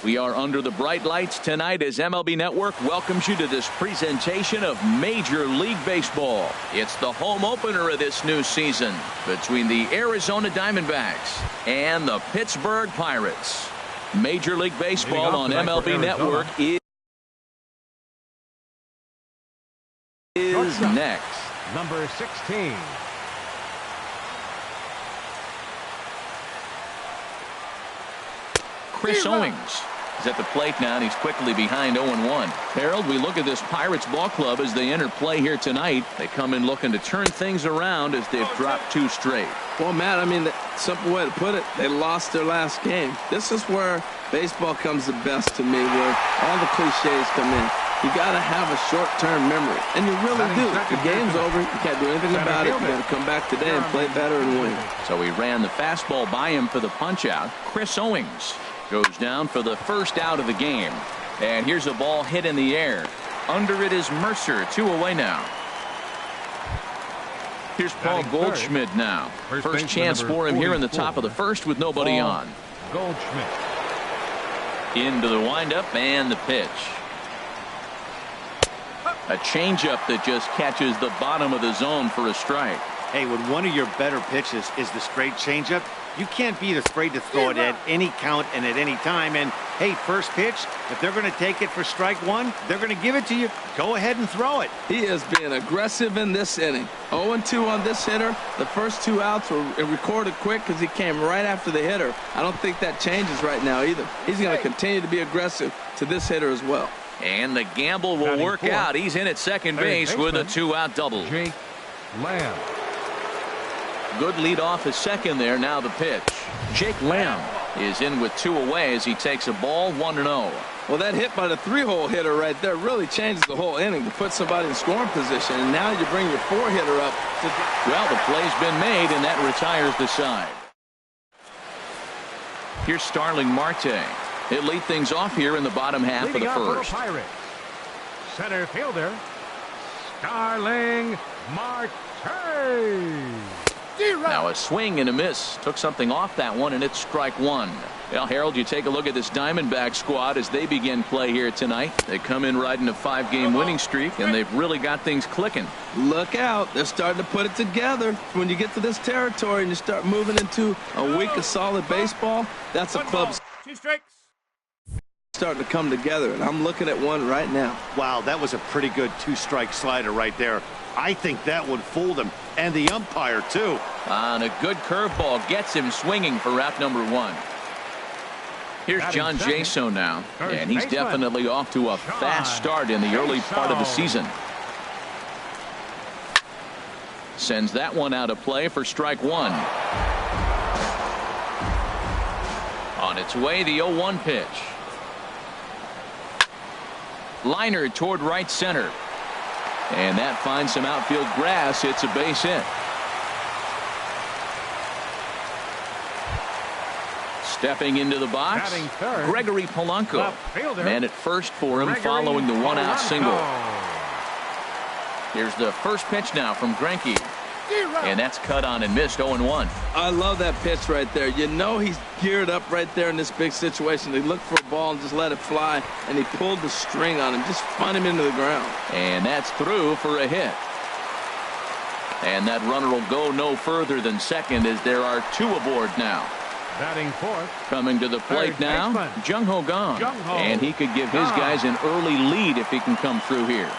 We are under the bright lights tonight as MLB Network welcomes you to this presentation of Major League Baseball. It's the home opener of this new season between the Arizona Diamondbacks and the Pittsburgh Pirates. Major League Baseball on MLB Network is next. Number 16. Chris Owings is at the plate now, and he's quickly behind 0-1. Harold, we look at this Pirates ball club as they enter play here tonight. They come in looking to turn things around as they've dropped 2 straight. Well, Matt, I mean, the simple way to put it, they lost their last game. This is where baseball comes the best to me, where all the cliches come in. You got to have a short-term memory, and you really do. The game's over. You can't do anything about it. You got to come back today and play better and win. So he ran the fastball by him for the punch-out. Chris Owings goes down for the first out of the game. And here's a ball hit in the air. Under it is Mercer. 2 away now. Here's Paul Goldschmidt now. First chance for him here in the top of the first with nobody on. Goldschmidt. Into the windup and the pitch. A changeup that just catches the bottom of the zone for a strike. Hey, when one of your better pitches is the straight changeup, you can't be afraid to throw it at any count and at any time. And, hey, first pitch, if they're going to take it for strike 1, they're going to give it to you. Go ahead and throw it. He is being aggressive in this inning. 0-2 on this hitter. The first 2 outs were recorded quick because he came right after the hitter. I don't think that changes right now either. He's going to continue to be aggressive to this hitter as well. And the gamble will work out. He's in at second base with a 2-out double. Jake Lamb. Good lead off his second there. Now the pitch. Jake Lamb is in with 2 away as he takes a ball 1-0. Well, that hit by the 3-hole hitter right there really changes the whole inning to put somebody in scoring position. And now you bring your 4-hitter up. Well, the play's been made, and that retires the side. Here's Starling Marte. He'll lead things off here in the bottom half of the first. Pirates. Center fielder Starling Marte. Now a swing and a miss. Took something off that one, and it's strike 1. Well, Harold, you take a look at this Diamondback squad as they begin play here tonight. They come in riding a 5-game winning streak, and they've really got things clicking. Look out. They're starting to put it together. When you get to this territory and you start moving into a week of solid baseball, that's a club. 2 strikes. Starting to come together, and I'm looking at one right now. Wow, that was a pretty good 2-strike slider right there. I think that would fool them, and the umpire too. And a good curveball gets him swinging for out number 1. Here's John Jaso now, and he's definitely off to a fast start in the early part of the season. Sends that one out of play for strike 1. On its way, the 0-1 pitch. Liner toward right center. And that finds some outfield grass. It's a base hit. Stepping into the box, Gregory Polanco. Man at first for him following the 1-out single. Here's the first pitch now from Greinke. And that's cut on and missed. 0-1. I love that pitch right there. You know he's geared up right there in this big situation. They look for a ball and just let it fly, and he pulled the string on him. Just spun him into the ground. And that's through for a hit. And that runner will go no further than second as there are 2 aboard now. Batting fourth. Coming to the plate now, Jung Ho Kang. And he could give his guys an early lead if he can come through here.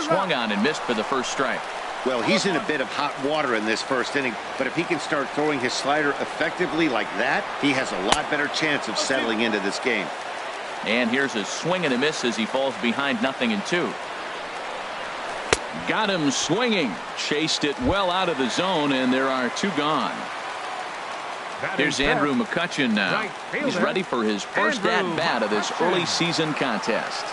Swung on and missed for the first strike. Well, he's in a bit of hot water in this first inning, but if he can start throwing his slider effectively like that, he has a lot better chance of settling into this game. And here's a swing and a miss as he falls behind 0-2. Got him swinging. Chased it well out of the zone, and there are 2 gone. Here's Andrew McCutchen now. He's ready for his first at-bat of this early season contest.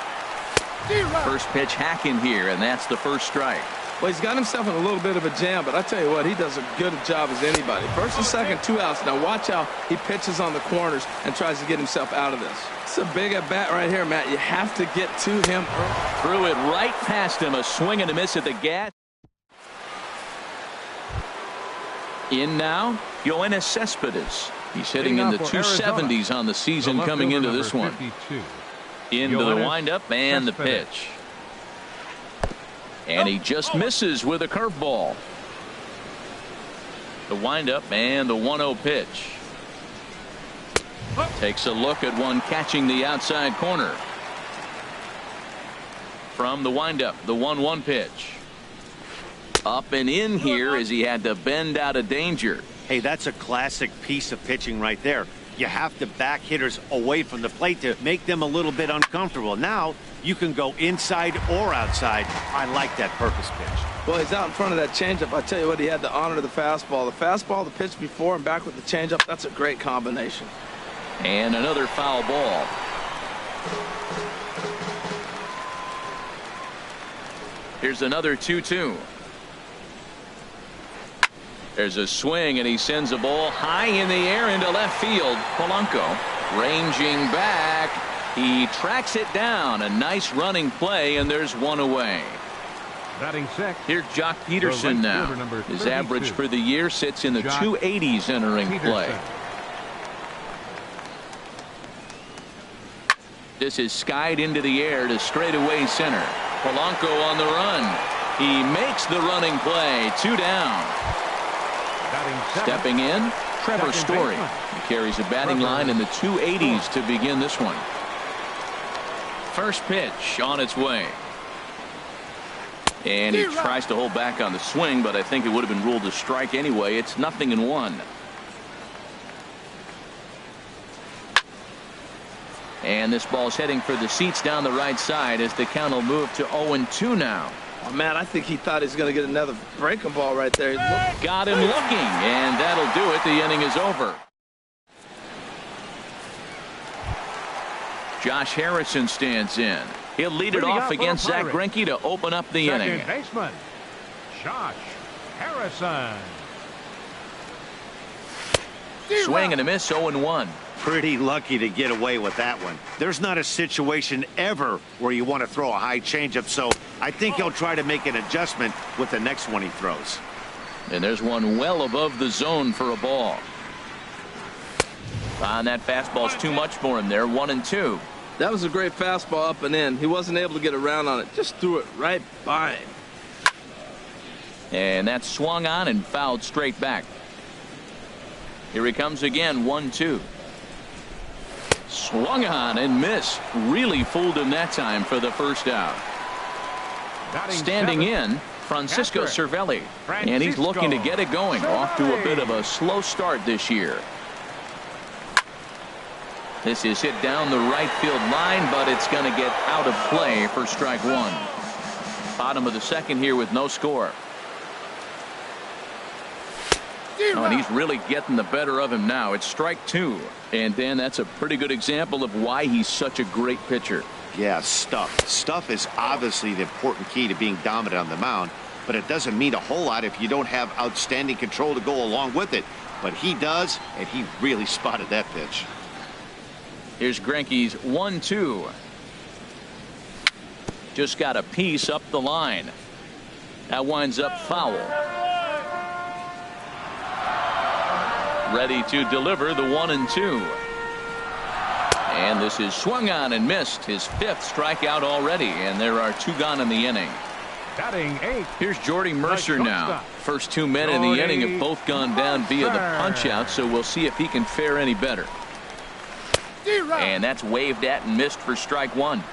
First pitch hacking here, and that's the first strike. Well, he's got himself in a little bit of a jam, but I tell you what, he does a good job as anybody. First and second, 2 outs. Now watch how he pitches on the corners and tries to get himself out of this. It's a big at-bat right here, Matt. You have to get to him. Threw it right past him. A swing and a miss at the gas. In now, Yoenis Cespedes. He's hitting in the 270s on the season coming into this one. 52. Into the windup and the pitch. And he just misses with a curveball. The windup and the 1-0 pitch. Takes a look at one catching the outside corner. From the windup, the 1-1 pitch. Up and in here as he had to bend out of danger. Hey, that's a classic piece of pitching right there. You have to back hitters away from the plate to make them a little bit uncomfortable. Now you can go inside or outside. I like that purpose pitch. Well, he's out in front of that changeup. I tell you what, he had to honor the fastball. The fastball, the pitch before, and back with the changeup. That's a great combination. And another foul ball. Here's another 2-2. There's a swing, and he sends a ball high in the air into left field. Polanco ranging back. He tracks it down. A nice running play, and there's one away. Batting sixth. Here's Jock Peterson now. His average for the year sits in the 280s entering play. This is skied into the air to straightaway center. Polanco on the run. He makes the running play. 2 down. Stepping in, Trevor Story. He carries a batting line in the 280s to begin this one. First pitch on its way. And he tries to hold back on the swing, but I think it would have been ruled a strike anyway. It's 0-1. And this ball's heading for the seats down the right side as the count will move to 0-2 now. Oh, man, I think he thought he was going to get another breaking ball right there. Got him looking, and that'll do it. The inning is over. Josh Harrison stands in. He'll lead it off against Zach Greinke to open up the inning. Second baseman, Josh Harrison. Swing and a miss, 0-1. Pretty lucky to get away with that one. There's not a situation ever where you want to throw a high changeup, so I think he'll try to make an adjustment with the next one he throws. And there's one well above the zone for a ball. And that fastball's too much for him there. 1-2. That was a great fastball up and in. He wasn't able to get around on it. Just threw it right by him. And that's swung on and fouled straight back. Here he comes again. 1-2. Swung on and missed. Really fooled him that time for the first out. Standing in, Francisco Cervelli. And he's looking to get it going. Off to a bit of a slow start this year. This is hit down the right field line, but it's going to get out of play for strike one. Bottom of the second here with no score. Oh, and he's really getting the better of him now. It's strike two. And Dan, that's a pretty good example of why he's such a great pitcher. Yeah, stuff. Stuff is obviously the important key to being dominant on the mound, but it doesn't mean a whole lot if you don't have outstanding control to go along with it. But he does, and he really spotted that pitch. Here's Greinke's 1-2. Just got a piece up the line. That winds up foul. Ready to deliver the 1-2. And this is swung on and missed. His fifth strikeout already, and there are two gone in the inning. Batting eighth. Here's Jordy Mercer now. First two men in the inning have both gone down via the punch-out, so we'll see if he can fare any better. And that's waved at and missed for strike one.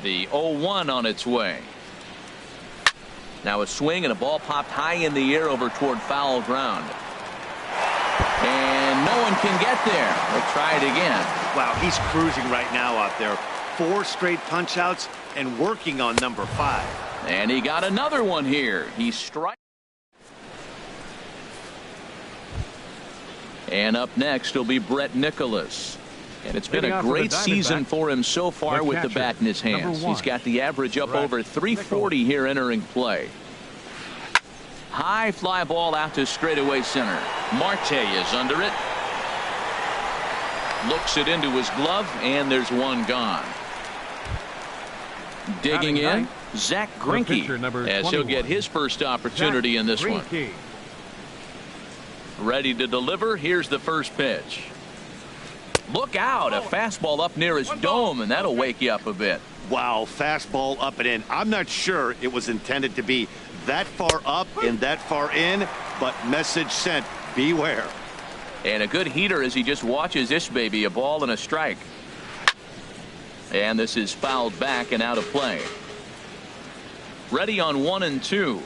The 0-1 on its way. Now a swing and a ball popped high in the air over toward foul ground. And no one can get there. They'll try it again. Wow, he's cruising right now out there. 4 straight punch outs and working on number 5. And he got another one here. He strikes. And up next will be Brett Nicholas. And it's been a great season for him so far with the bat in his hands. He's got the average up over 340 here entering play. High fly ball out to straightaway center. Marte is under it. Looks it into his glove, and there's one gone. Digging in, Zach Greinke, as he'll get his first opportunity in this one. Ready to deliver. Here's the first pitch. Look out, a fastball up near his dome, and that'll wake you up a bit. Wow, fastball up and in. I'm not sure it was intended to be that far up and that far in, but message sent, beware. And a good heater as he just watches this baby, a ball and a strike. And this is fouled back and out of play. Ready on 1-2.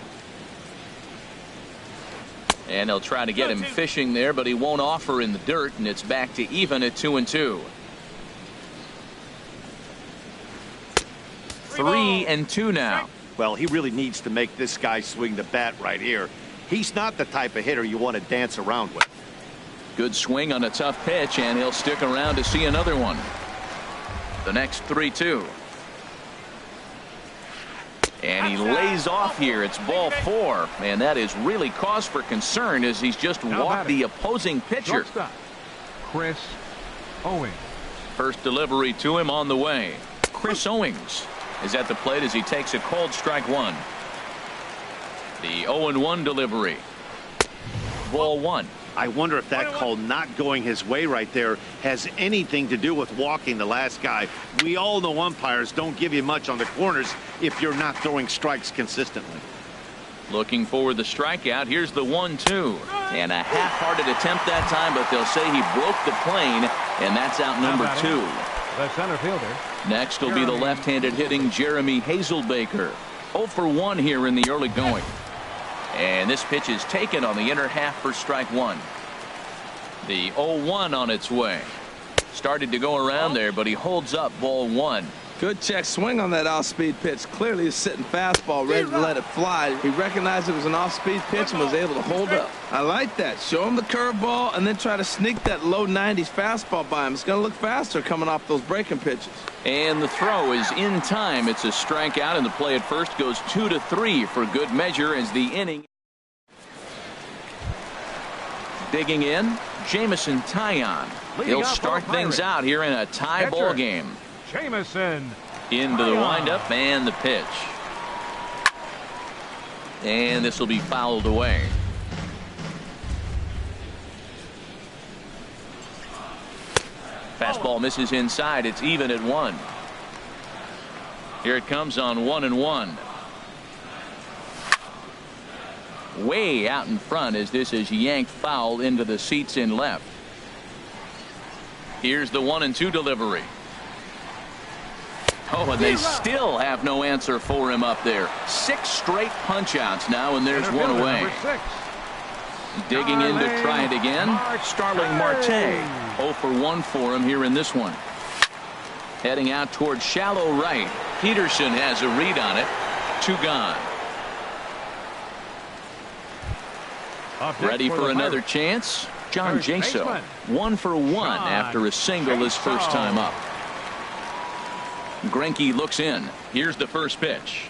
And they'll try to get him fishing there, but he won't offer in the dirt, and it's back to even at 2-2. 3-2 now. Well, he really needs to make this guy swing the bat right here. He's not the type of hitter you want to dance around with. Good swing on a tough pitch, and he'll stick around to see another one. The next 3-2. And he lays off here. It's ball 4. And that is really cause for concern as he's just walked the opposing pitcher. Chris Owings. First delivery to him on the way. Chris Owings is at the plate as he takes a cold strike 1. The 0-1 delivery. Ball 1. I wonder if that call not going his way right there has anything to do with walking the last guy. We all know umpires don't give you much on the corners if you're not throwing strikes consistently. Looking for the strikeout. Here's the 1-2. And a half-hearted attempt that time, but they'll say he broke the plane, and that's out number 2. The center fielder. Next will be the left-handed hitting Jeremy Hazelbaker. 0 for 1 here in the early going. And this pitch is taken on the inner half for strike 1. The 0-1 on its way. Started to go around there, but he holds up ball 1. Good check swing on that off-speed pitch. Clearly he's sitting fastball ready to let it fly. He recognized it was an off-speed pitch and was able to hold up. I like that. Show him the curveball and then try to sneak that low 90s fastball by him. It's going to look faster coming off those breaking pitches. And the throw is in time. It's a strikeout, and the play at first goes 2-3 for good measure as the inning. Digging in, Jamison Taillon. He'll start things out here in a tie ball game. Jamison. Into the windup and the pitch. And this will be fouled away. Fastball misses inside. It's even at 1. Here it comes on 1-1. Way out in front as this is yanked foul into the seats in left. Here's the 1-2 delivery. Oh, and they still have no answer for him up there. 6 straight punch outs now, and there's one away. Digging in to try it again. Starling Marte. 0 for 1 for him here in this one. Heading out towards shallow right. Peterson has a read on it. 2 gone. Ready for another chance. John Jaso. 1 for 1 after a single his first time up. Greinke looks in. Here's the first pitch.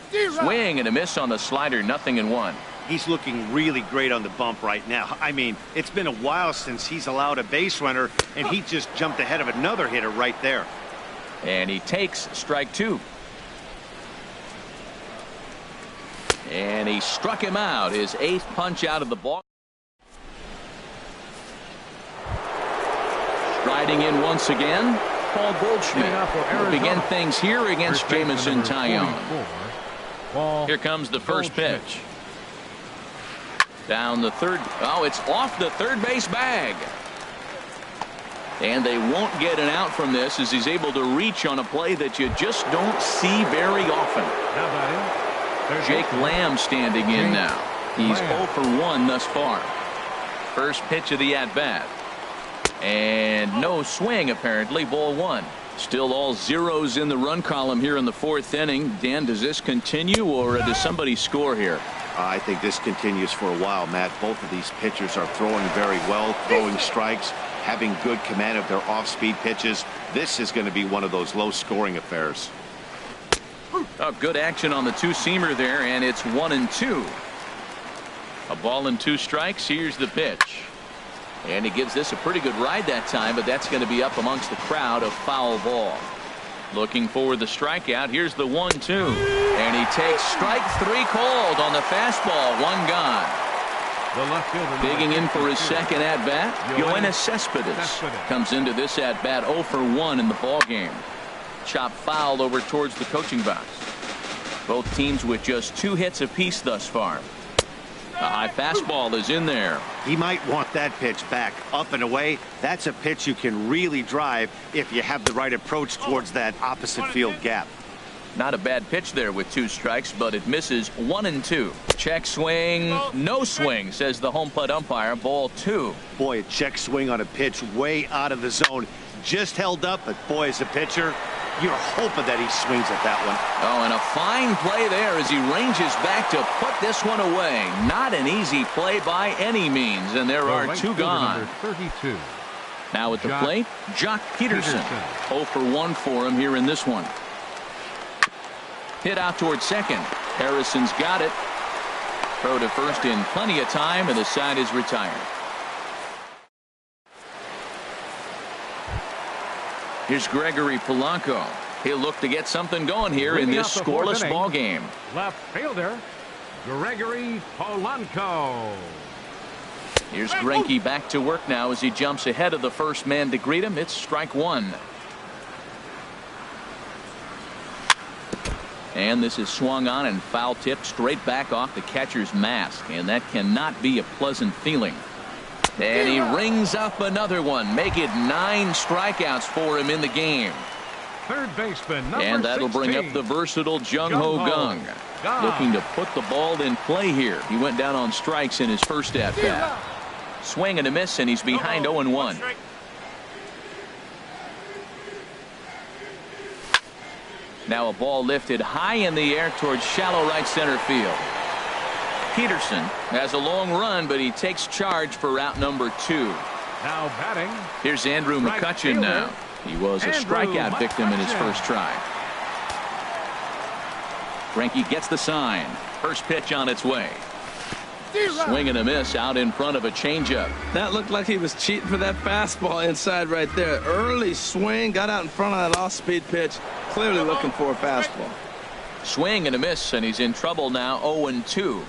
Swing and a miss on the slider. 0-1. He's looking really great on the bump right now. I mean, it's been a while since he's allowed a base runner, and he just jumped ahead of another hitter right there. And he takes strike 2. And he struck him out. His 8th punch out of the ball. Striding in once again, Paul Goldschmidt will begin things here against Jamison Taillon. Here comes the first pitch. Down the third. Oh, it's off the third base bag. And they won't get an out from this as he's able to reach on a play that you just don't see very often. Jake Lamb standing in now. He's 0 for 1 thus far. First pitch of the at-bat. And no swing, apparently. Ball 1. Still all zeros in the run column here in the 4th inning. Dan, does this continue, or does somebody score here? I think this continues for a while, Matt. Both of these pitchers are throwing very well, throwing strikes, having good command of their off-speed pitches. This is going to be one of those low-scoring affairs. Oh, good action on the 2-seamer there, and it's 1-2. A ball and 2 strikes. Here's the pitch. And he gives this a pretty good ride that time, but that's going to be up amongst the crowd. A foul ball. Looking for the strikeout. Here's the 1-2. And he takes strike 3 called on the fastball. 1 gone. The left fielder. Digging in for his second at-bat, Yoenis Cespedes comes into this at-bat 0 for 1 in the ballgame. Chop foul over towards the coaching box. Both teams with just 2 hits apiece thus far. A high fastball is in there. He might want that pitch back, up and away. That's a pitch you can really drive if you have the right approach towards that opposite field gap. Not a bad pitch there with 2 strikes, but it misses 1 and 2. Check swing, no swing, says the home plate umpire. Ball 2. Boy, a check swing on a pitch way out of the zone. Just held up, but boy, as a pitcher, you're hoping that he swings at that one. Oh, and a fine play there as he ranges back to put this one away. Not an easy play by any means, and there are 2 gone. 32. Now at the plate, Jock Peterson. 0 for 1 for him here in this one. Hit out towards second. Harrison's got it. Throw to first in plenty of time, and the side is retired. Here's Gregory Polanco. He'll look to get something going here in this scoreless ball game. Left fielder, Gregory Polanco. Here's Greinke back to work now as he jumps ahead of the first man to greet him. It's strike 1. And this is swung on and foul tipped straight back off the catcher's mask, and that cannot be a pleasant feeling. And he rings up another one. Make it 9 strikeouts for him in the game. Third baseman, and that'll 16. Bring up the versatile Jung-Ho Kang. Looking to put the ball in play here. He went down on strikes in his first at-bat. Swing and a miss, and he's behind 0-1. Now a ball lifted high in the air towards shallow right center field. Peterson has a long run, but he takes charge for route number 2. Now batting. Here's Andrew McCutchen now. He was a strikeout victim in his first try. Greinke gets the sign. First pitch on its way. Swing and a miss out in front of a changeup. That looked like he was cheating for that fastball inside right there. Early swing, got out in front of that off-speed pitch. Clearly looking for a fastball. Swing and a miss, and he's in trouble now. 0-2.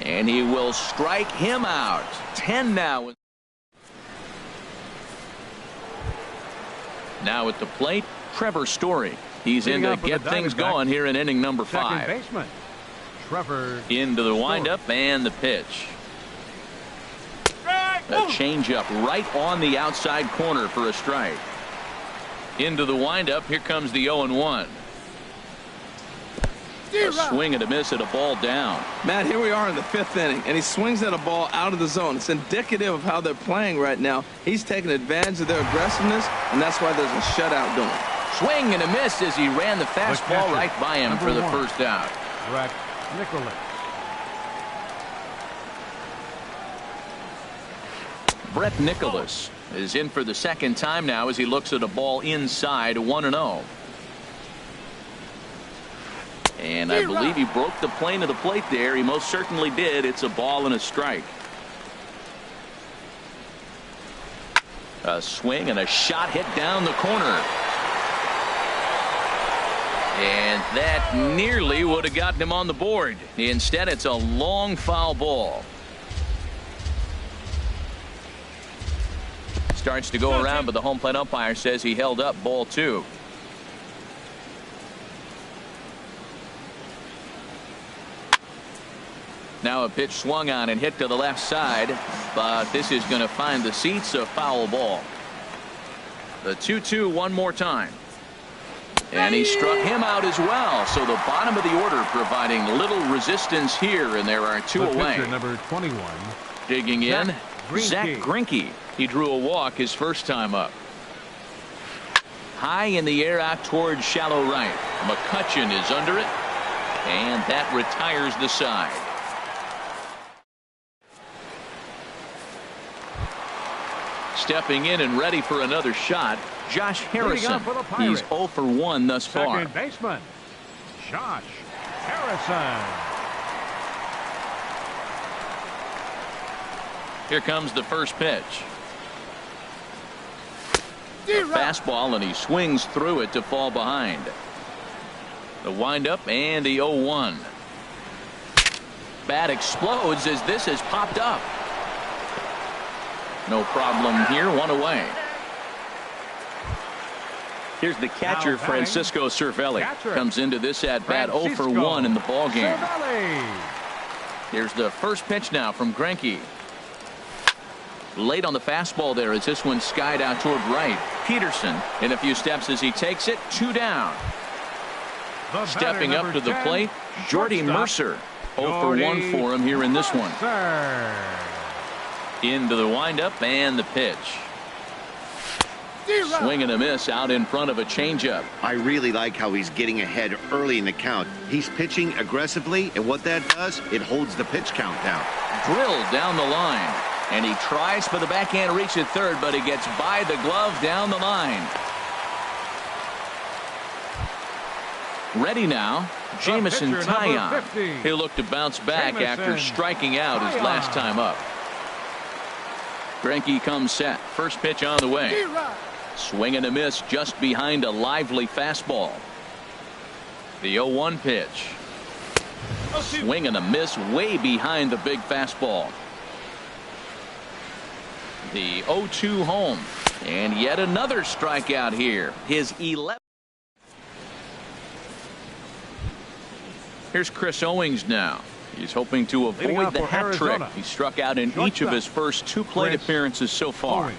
And he will strike him out. 10 now. Now at the plate, Trevor Story. He's in to get things going here in inning number 5. Second baseman, Trevor. Into the windup and the pitch. A changeup right on the outside corner for a strike. Into the windup. Here comes the 0-1. A swing and a miss at a ball down. Matt, here we are in the 5th inning, and he swings at a ball out of the zone. It's indicative of how they're playing right now. He's taking advantage of their aggressiveness, and that's why there's a shutout going. Swing and a miss as he ran the fastball right by him for the first out. Brett Nicholas. Brett Nicholas is in for the second time now as he looks at a ball inside 1-0. And I believe he broke the plane of the plate there. He most certainly did. It's a ball and a strike. A swing and a shot hit down the corner. And that nearly would have gotten him on the board. Instead, it's a long foul ball. Starts to go around, but the home plate umpire says he held up ball 2. Now a pitch swung on and hit to the left side, but this is going to find the seats, a foul ball. The 2-2 one more time. And he struck him out as well. So the bottom of the order providing little resistance here, and there are 2 away. Number 21. Digging in, Zach Greinke. He drew a walk his first time up. High in the air out towards shallow right. McCutchen is under it, and that retires the side. Stepping in and ready for another shot, Josh Harrison. He's 0 for 1 thus far. Second baseman, Josh Harrison. Here comes the first pitch. A fastball, and he swings through it to fall behind. The windup and the 0-1. bat explodes as this has popped up. No problem here, one away. Here's the catcher, Francisco Cervelli. Comes into this at-bat 0 for 1 in the ballgame. Here's the first pitch now from Greinke. Late on the fastball there as this one skied out toward right. Peterson in a few steps as he takes it, 2 down. Stepping up to the plate, Jordy Mercer. 0 for 1 for him here in this one. Into the windup and the pitch. Swing and a miss out in front of a changeup. I really like how he's getting ahead early in the count. He's pitching aggressively, and what that does, it holds the pitch count down. Drilled down the line, and he tries for the backhand reach at third, but he gets by the glove down the line. Ready now, Jamison Taillon. He'll look to bounce back after striking out his last time up. Greinke comes set. First pitch on the way. Swing and a miss just behind a lively fastball. The 0-1 pitch. Swing and a miss way behind the big fastball. The 0-2 home. And yet another strikeout here. His 11th. Here's Chris Owings now. He's hoping to avoid the hat trick. He struck out in each of his first 2 plate appearances so far.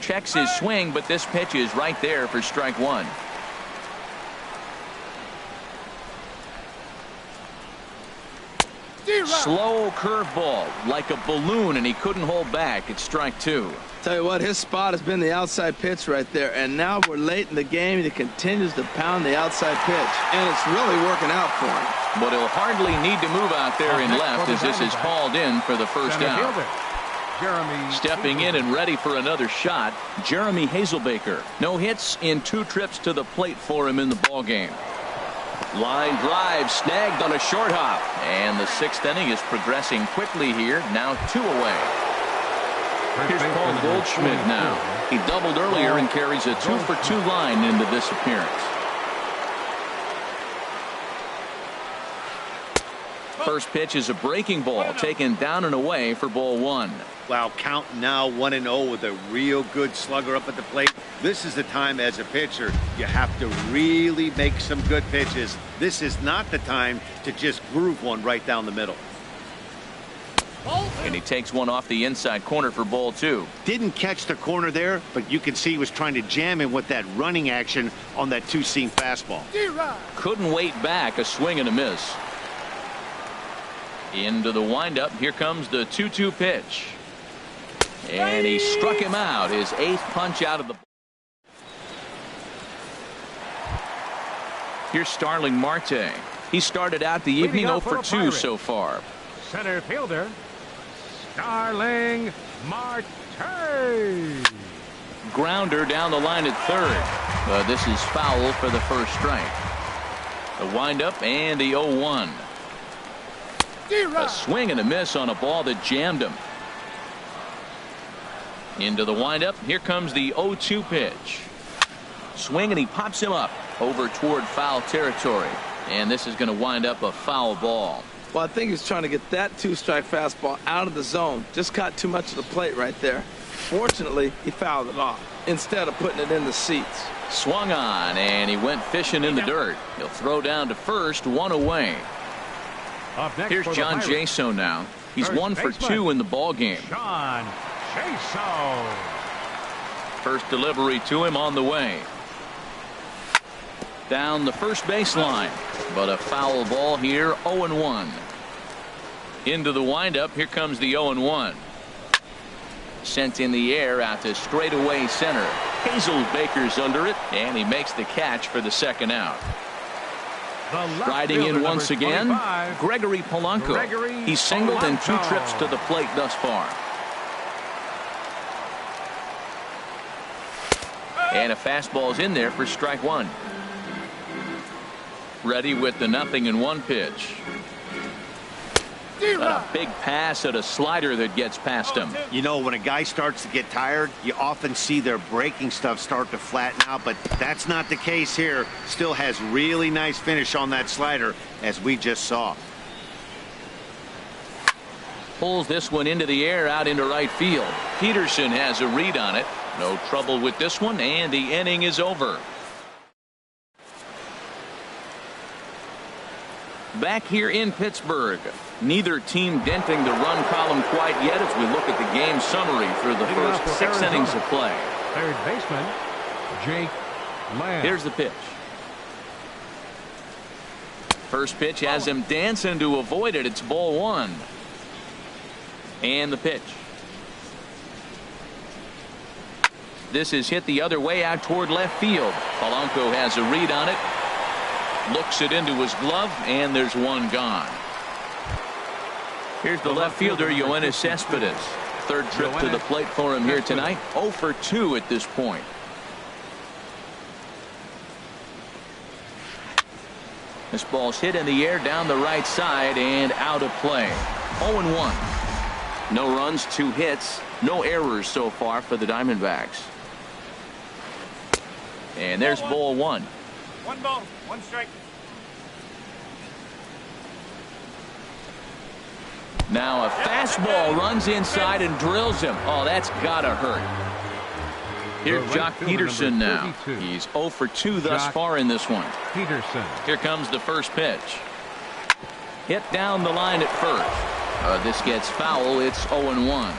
Checks his swing, but this pitch is right there for strike 1. Slow curveball like a balloon, and he couldn't hold back. It's strike 2. Tell you what, his spot has been the outside pitch right there, and now we're late in the game and he continues to pound the outside pitch, and it's really working out for him. But he'll hardly need to move out there in left as this is hauled in for the first down. Stepping in and ready for another shot, Jeremy Hazelbaker. No hits in 2 trips to the plate for him in the ballgame. Line drive snagged on a short hop, and the 6th inning is progressing quickly here. Now 2 away. Here's Paul Goldschmidt now. He doubled earlier and carries a 2 for 2 line into this appearance. First pitch is a breaking ball taken down and away for ball 1. Wow, count now 1-0 with a real good slugger up at the plate. This is the time as a pitcher you have to really make some good pitches. This is not the time to just groove one right down the middle. And he takes one off the inside corner for ball 2. Didn't catch the corner there, but you can see he was trying to jam him with that running action on that 2-seam fastball. Couldn't wait back. A swing and a miss. Into the windup. Here comes the 2-2 pitch. And he struck him out. His 8th punch out of the. Here's Starling Marte. He started out the evening 0 for 2 so far. Center fielder Starling Marte. Grounder down the line at third. This is foul for the first strike. The windup and the 0-1. A swing and a miss on a ball that jammed him. Into the windup. Here comes the 0-2 pitch. Swing and he pops him up over toward foul territory. And this is going to wind up a foul ball. Well, I think he's trying to get that 2-strike fastball out of the zone. Just caught too much of the plate right there. Fortunately, he fouled it off instead of putting it in the seats. Swung on, and he went fishing in the dirt. He'll throw down to first, 1 away. Here's John Jaso now. He's 1 for 2 in the ball game. John Jaso. First delivery to him on the way. Down the first baseline, but a foul ball here. 0-1. Into the windup. Here comes the 0-1. Sent in the air out to straightaway center. Hazelbaker's under it, and he makes the catch for the second out. Riding in once again, Gregory Polanco. He's singled in 2 trips to the plate thus far. And a fastball's in there for strike 1. Ready with the 0-1 pitch. But a big pass at a slider that gets past him. You know, when a guy starts to get tired, you often see their breaking stuff start to flatten out, but that's not the case here. Still has really nice finish on that slider, as we just saw. Pulls this one into the air out into right field. Peterson has a read on it. No trouble with this one, and the inning is over. Back here in Pittsburgh, neither team denting the run column quite yet as we look at the game summary through the first 6 innings of play. Third baseman, Jake Lamb. Here's the pitch. First pitch has him dancing to avoid it. It's ball 1. And the pitch. This is hit the other way out toward left field. Polanco has a read on it. Looks it into his glove, and there's one gone. Here's the left fielder, Yoenis Cespedes. Third trip to the plate for him here tonight. 0 for 2 at this point. This ball's hit in the air down the right side and out of play. 0-1. No runs, 2 hits, no errors so far for the Diamondbacks. And there's ball 1. 1 ball, 1 strike. Now a fastball runs inside and drills him. Oh, that's gotta hurt. Here's Jock Peterson now. He's 0 for 2 thus far in this one. Peterson. Here comes the first pitch. Hit down the line at first. This gets foul. It's 0-1.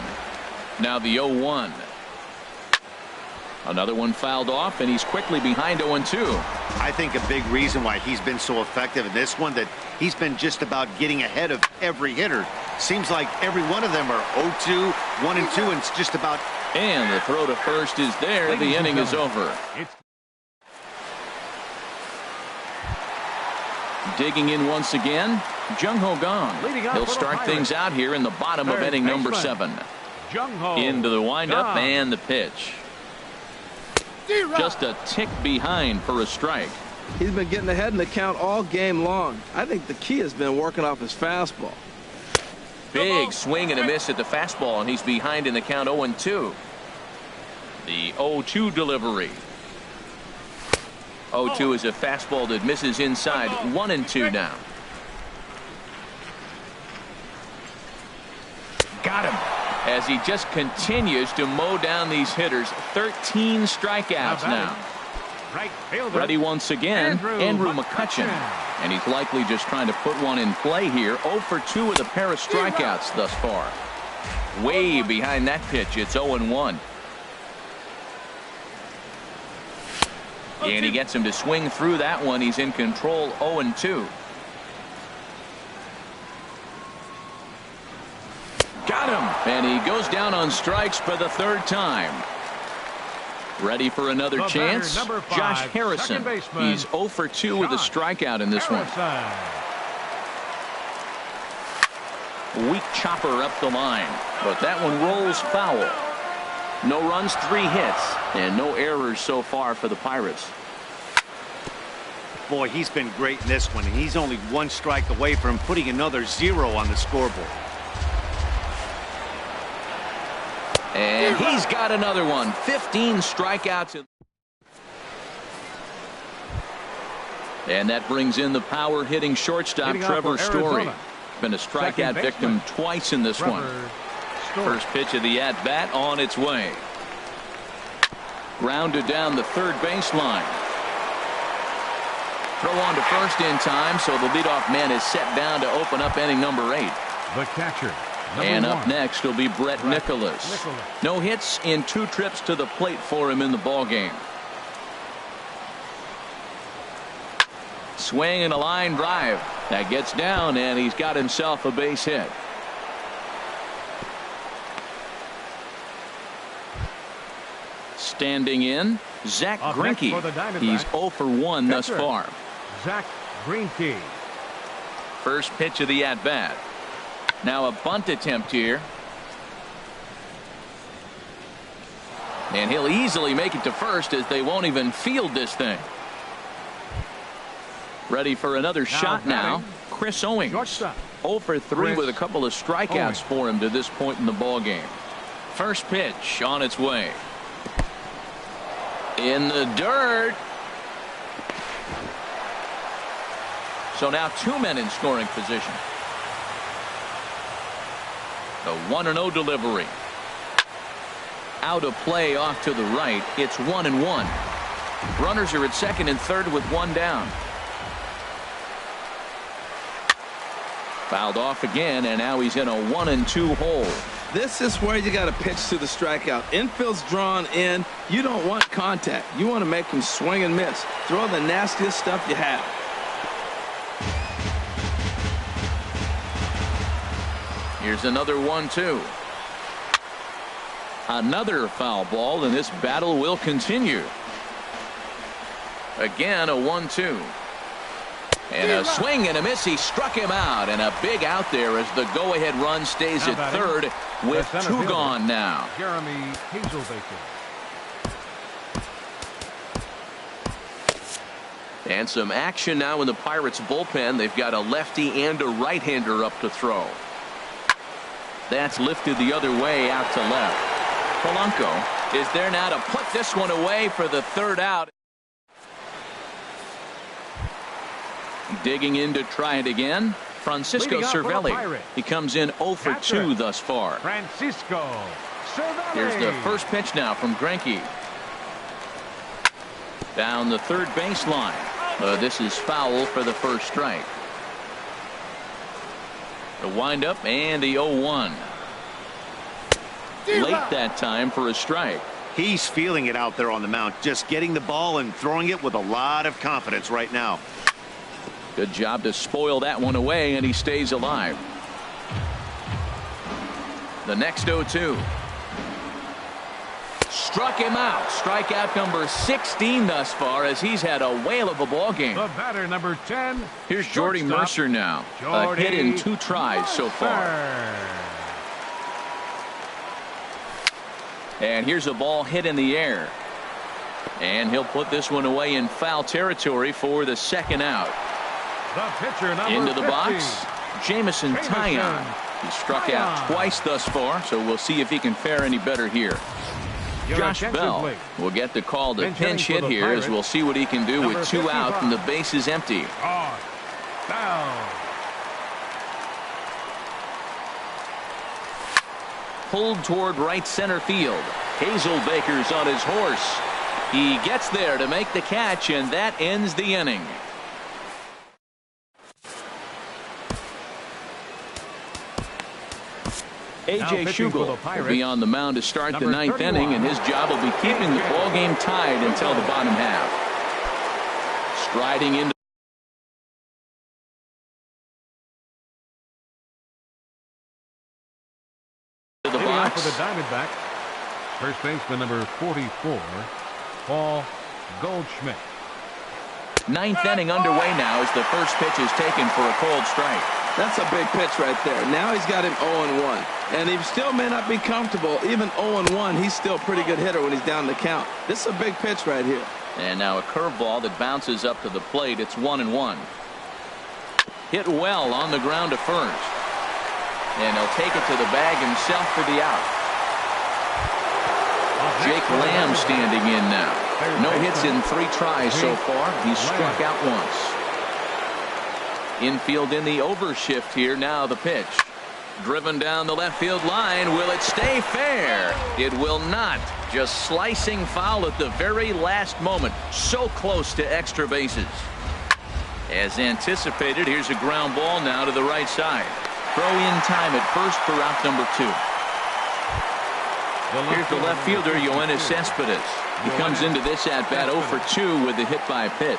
Now the 0-1. Another one fouled off, and he's quickly behind 0-2. I think a big reason why he's been so effective in this one, that he's been just about getting ahead of every hitter. Seems like every one of them are 0-2, 1-2, and it's just about. And the throw to first is there. The inning is over. Digging in once again, Jung-Ho Kang. He'll start things out here in the bottom of inning number 7. Into the windup and the pitch. Just a tick behind for a strike. He's been getting ahead in the count all game long. I think the key has been working off his fastball. Big swing and a miss at the fastball, and he's behind in the count 0-2. The 0-2 delivery. 0-2 is a fastball that misses inside. 1-2 now. Got him. As he just continues to mow down these hitters. 13 strikeouts now. Ready once again, Andrew McCutchen. And he's likely just trying to put one in play here. 0 for 2 with a pair of strikeouts thus far. Way behind that pitch. It's 0-1. And he gets him to swing through that one. He's in control. 0-2. Got him. And he goes down on strikes for the 3rd time. Ready for another chance? Josh Harrison. He's 0 for 2 with a strikeout in this one. Weak chopper up the line, but that one rolls foul. No runs, 3 hits, and no errors so far for the Pirates. Boy, he's been great in this one. He's only 1 strike away from putting another 0 on the scoreboard. And he's got another one. 15 strikeouts. And that brings in the power hitting shortstop Trevor Story. Been a strikeout victim twice in this one. First pitch of the at-bat on its way. Grounded down the 3rd baseline. Throw on to first in time, so the leadoff man is set down to open up inning number 8. The catcher. And up next will be Brett Nicholas. No hits in 2 trips to the plate for him in the ballgame. Swing and a line drive. That gets down, and he's got himself a base hit. Standing in, Zach Greinke. He's 0 for 1 thus far. Zach Greinke. First pitch of the at-bat. Now a bunt attempt here. And he'll easily make it to first as they won't even field this thing. Ready for another shot now. Chris Owings. 0 for 3 with a couple of strikeouts for him to this point in the ball game. First pitch on its way. In the dirt. So now 2 men in scoring position. The 1-0 delivery. Out of play off to the right. It's 1-1. Runners are at second and third with one down. Fouled off again, and now he's in a 1-2 hole. This is where you got to pitch to the strikeout. Infield's drawn in. You don't want contact. You want to make him swing and miss. Throw the nastiest stuff you have. Here's another 1-2. Another foul ball, and this battle will continue. Again, a 1-2. And a swing and a miss. He struck him out, and a big out there as the go-ahead run stays at third with 2 gone now. Jeremy Hazelbaker. And some action now in the Pirates bullpen. They've got a lefty and a right-hander up to throw. That's lifted the other way out to left. Polanco is there now to put this one away for the third out. Digging in to try it again. Francisco Cervelli. He comes in 0 for 2 thus far. Francisco Cervelli. Here's the first pitch now from Greinke. Down the third baseline. This is foul for the first strike. The windup and the 0-1. Late that time for a strike. He's feeling it out there on the mound, just getting the ball and throwing it with a lot of confidence right now. Good job to spoil that one away, and he stays alive. The next 0-2. Struck him out. Strikeout number 16 thus far, as he's had a whale of a ball game. The batter, number 10. Here's Jordy Mercer now. A hit in 2 tries so far. And here's a ball hit in the air. And he'll put this one away in foul territory for the second out. The pitcher, number into the 50. box, Jamison Taillon. He struck out twice thus far, so we'll see if he can fare any better here. Josh Bell will get the call to pinch hit here, as we'll see what he can do with 2 out and the base is empty. Bell. Pulled toward right center field. Hazelbaker's on his horse. He gets there to make the catch, and that ends the inning. A.J. Schugel will be on the mound to start the 9th inning, and his job will be keeping the ball game tied until the bottom half. Striding into the box. For the Diamondbacks, first baseman number 44, Paul Goldschmidt. 9th inning underway now as the first pitch is taken for a cold strike. That's a big pitch right there. Now he's got him 0-1. And he still may not be comfortable. Even 0-1, he's still a pretty good hitter when he's down the count. This is a big pitch right here. And now a curveball that bounces up to the plate. It's 1-1. Hit well on the ground to first. And he'll take it to the bag himself for the out. Jake Lamb standing in now. No hits in 3 tries so far. He's struck out once. Infield in the overshift here. Now the pitch. Driven down the left field line. Will it stay fair? It will not. Just slicing foul at the very last moment. So close to extra bases. As anticipated, here's a ground ball now to the right side. Throw in time at first for out number 2. Here's the left fielder, Yoenis Cespedes. He comes into this at bat 0 for 2 with the hit by pitch.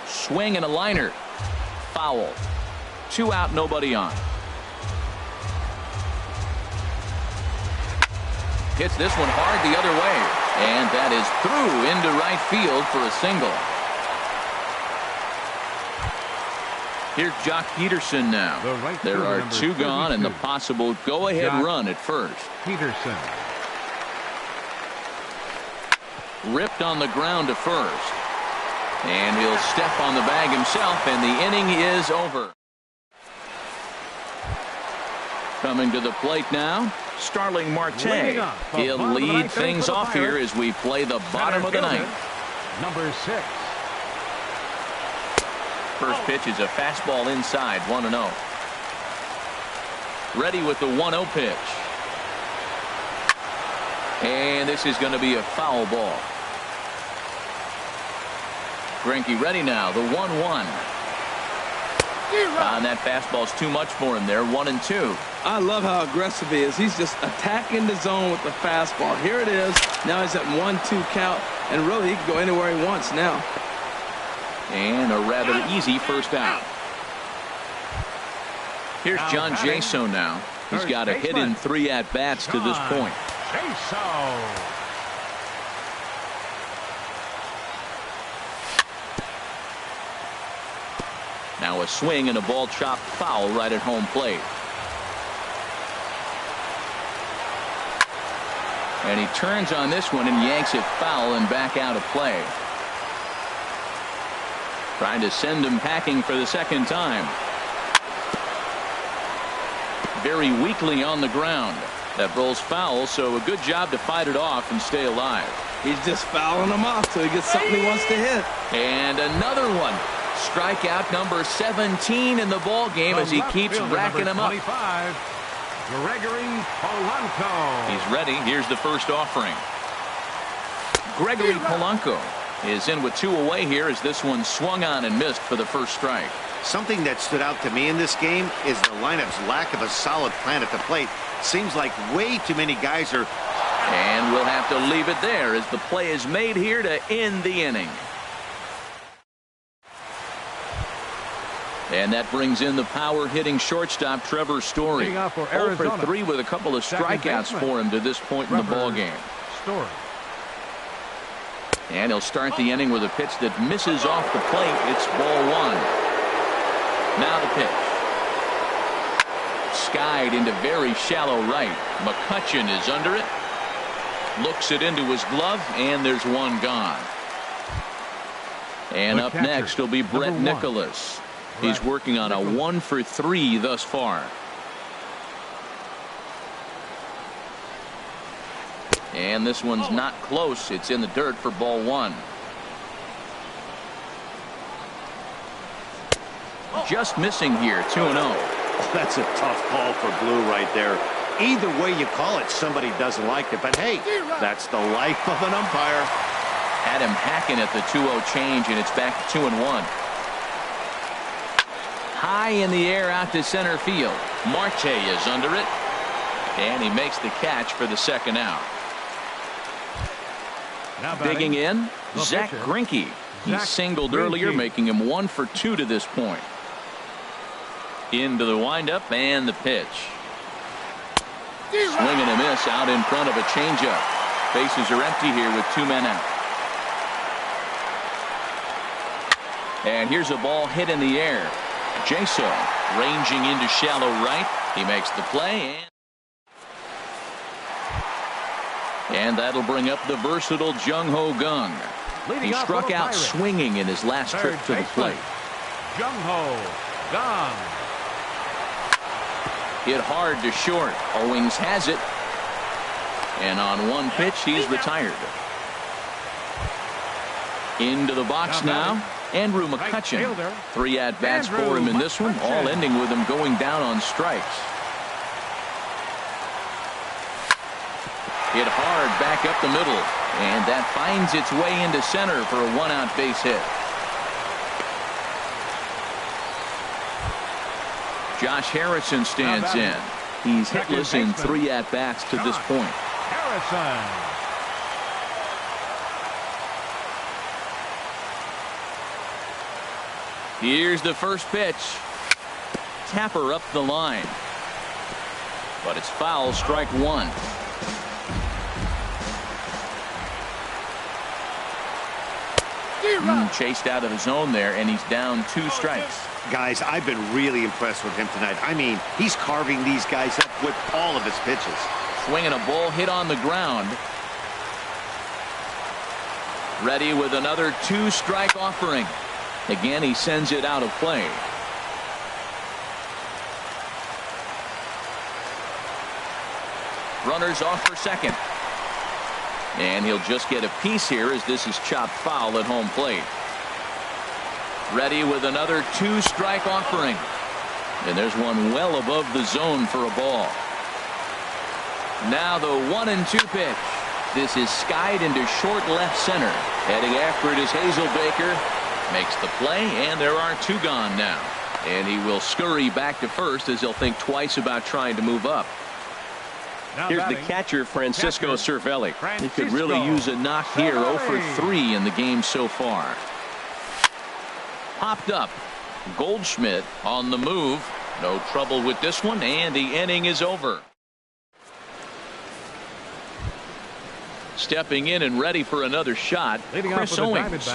Swing and a liner. Foul. 2 out, nobody on. Hits this one hard the other way. And that is through into right field for a single. Here's Jock Peterson now. There are 2 gone and the possible go-ahead run at first. Peterson. Ripped on the ground to first. And he'll step on the bag himself, and the inning is over. Coming to the plate now, Starling Marte. He'll lead things off here as we play the bottom of the ninth. Number 6. First pitch is a fastball inside, 1-0. Ready with the 1-0 pitch. And this is going to be a foul ball. Greinke ready now, the 1-1. And that fastball's too much for him there, 1-2. I love how aggressive he is. He's just attacking the zone with the fastball. Here it is. Now he's at 1-2 count, and really he can go anywhere he wants now. And a rather easy first out. Here's John Jaso now. He's got a hit in 3 at-bats to this point. Now a swing and a ball chopped foul right at home plate. And he turns on this one and yanks it foul and back out of play. Trying to send him packing for the second time. Very weakly on the ground. That rolls foul, so a good job to fight it off and stay alive. He's just fouling him off till he gets something he wants to hit. And another one. Strikeout number 17 in the ball game as he keeps racking them up. Gregory Polanco. He's ready. Here's the first offering. Gregory Polanco is in with 2 away here as this one swung on and missed for the first strike. Something that stood out to me in this game is the lineup's lack of a solid plan at the plate. Seems like way too many guys are. And we'll have to leave it there as the play is made here to end the inning. And that brings in the power-hitting shortstop Trevor Story. 0 for 3 with a couple of strikeouts for him to this point in the ballgame. And he'll start the inning with a pitch that misses off the plate. It's ball 1. Now the pitch. Skied into very shallow right. McCutchen is under it. Looks it into his glove, and there's one gone. And up next will be Brett Nicholas. He's working on a 1 for 3 thus far. And this one's not close. It's in the dirt for ball 1. Just missing here, 2-0. That's a tough call for Blue right there. Either way you call it, somebody doesn't like it. But hey, that's the life of an umpire. Had him hacking at the 2-0 change, and it's back to 2-1. High in the air out to center field. Marte is under it. And he makes the catch for the second out. Digging in, Zach Greinke. He singled earlier, making him 1 for 2 to this point. Into the windup and the pitch. Swing and a miss out in front of a changeup. Bases are empty here with 2 men out. And here's a ball hit in the air. Jaso ranging into shallow right. He makes the play. And that'll bring up the versatile Jung-Ho Kang. He struck out swinging in his last trip to the plate. Jung-Ho Kang. Hit hard to short. Owings has it. And on one pitch, he's retired. Into the box now. Andrew McCutchen. 3 at-bats for him in this one, all ending with him going down on strikes. Hit hard back up the middle, and that finds its way into center for a 1-out base hit. Josh Harrison stands in. He's hitless in 3 at-bats to this point. Harrison. Here's the first pitch. Tapper up the line. But it's foul, strike 1. Chased out of his zone there, and he's down 2 strikes. Guys, I've been really impressed with him tonight. I mean, he's carving these guys up with all of his pitches. Swinging a ball hit on the ground. Ready with another 2-strike offering. Again, he sends it out of play. Runners off for second. And he'll just get a piece here as this is chopped foul at home plate. Ready with another 2-strike offering. And there's one well above the zone for a ball. Now the 1-2 pitch. This is skied into short left center. Heading after it is Hazelbaker. Makes the play, and there are 2 gone now. And he will scurry back to first as he'll think twice about trying to move up. Now Here's batting, the catcher, Francisco Cervelli. He could Francisco really use a knock here. 0 for 3 in the game so far. Popped up. Goldschmidt on the move. No trouble with this one, and the inning is over. Stepping in and ready for another shot, Chris Owings.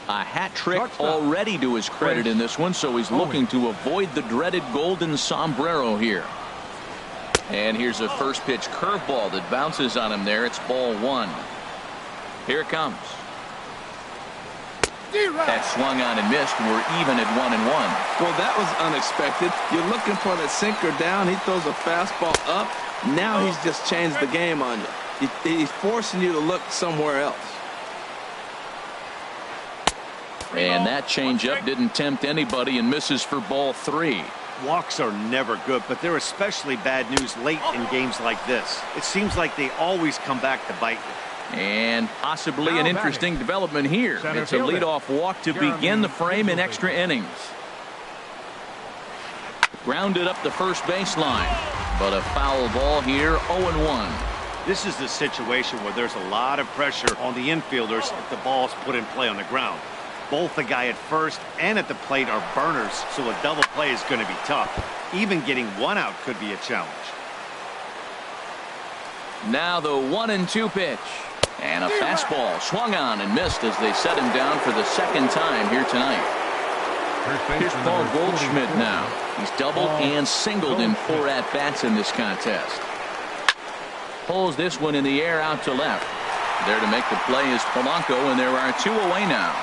A hat trick already to his credit in this one, so he's looking to avoid the dreaded golden sombrero here. And here's a first pitch curveball that bounces on him there. It's ball 1. Here it comes. That swung on and missed. We're even at 1-1. Well, that was unexpected. You're looking for the sinker down. He throws a fastball up. Now he's just changed the game on you. He's forcing you to look somewhere else. And that changeup didn't tempt anybody and misses for ball 3. Walks are never good, but they're especially bad news late in games like this. It seems like they always come back to bite you. And possibly an interesting development here. It's a leadoff walk to begin the frame in extra innings. Grounded up the first baseline, but a foul ball here. 0-1. This is the situation where there's a lot of pressure on the infielders if the ball's put in play on the ground. Both the guy at first and at the plate are burners, so a double play is going to be tough. Even getting 1 out could be a challenge. Now the 1-2 pitch. And a fastball swung on and missed as they set him down for the second time here tonight. Here's Paul Goldschmidt now. He's doubled and singled in 4 at-bats in this contest. Pulls this one in the air out to left. There to make the play is Polanco, and there are 2 away now.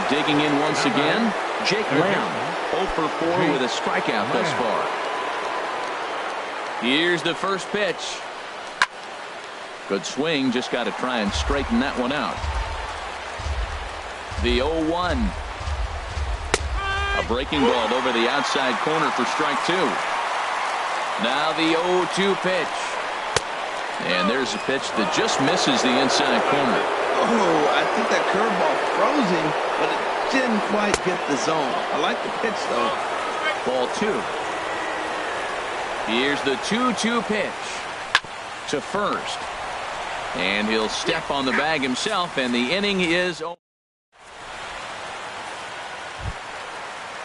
Digging in once again, Jake Lamb. 0 for 4 with a strikeout thus far. Here's the first pitch. Good swing, just got to try and straighten that one out. The 0-1. A breaking ball over the outside corner for strike 2. Now the 0-2 pitch. And there's a pitch that just misses the inside corner. Oh, I think that curveball froze him, but it didn't quite get the zone. I like the pitch, though. Ball 2. Here's the 2-2 pitch to first. And he'll step on the bag himself, and the inning is over.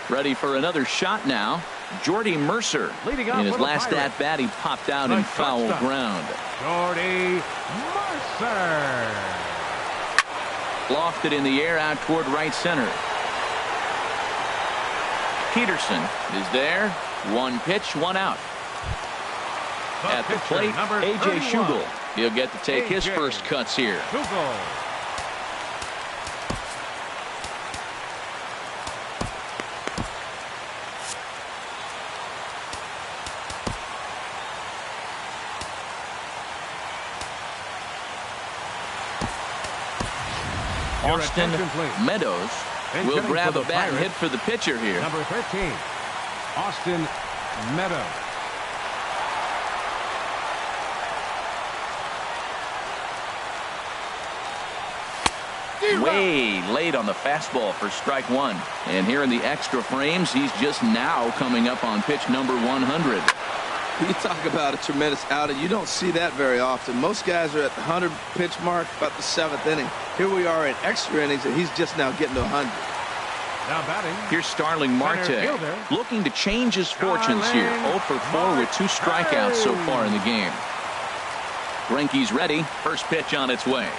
Ready for another shot now. Jordy Mercer. In his last at-bat, he popped out in foul ground. Jordy Mercer. Lofted in the air out toward right center. Peterson is there. 1 pitch, 1 out. At the plate, A.J. Schugel. He'll get to take his first cuts here. Austin Meadows will grab a bat and hit for the pitcher here. Number 13, Austin Meadows. Way late on the fastball for strike 1. And here in the extra frames, he's just now coming up on pitch number 100. You talk about a tremendous outing. You don't see that very often. Most guys are at the 100 pitch mark, about the 7th inning. Here we are in extra innings, and he's just now getting to 100. Now batting. Here's Starling Marte, looking to change his fortunes here. 0 for 4 with 2 strikeouts so far in the game. Greinke's ready. First pitch on its way.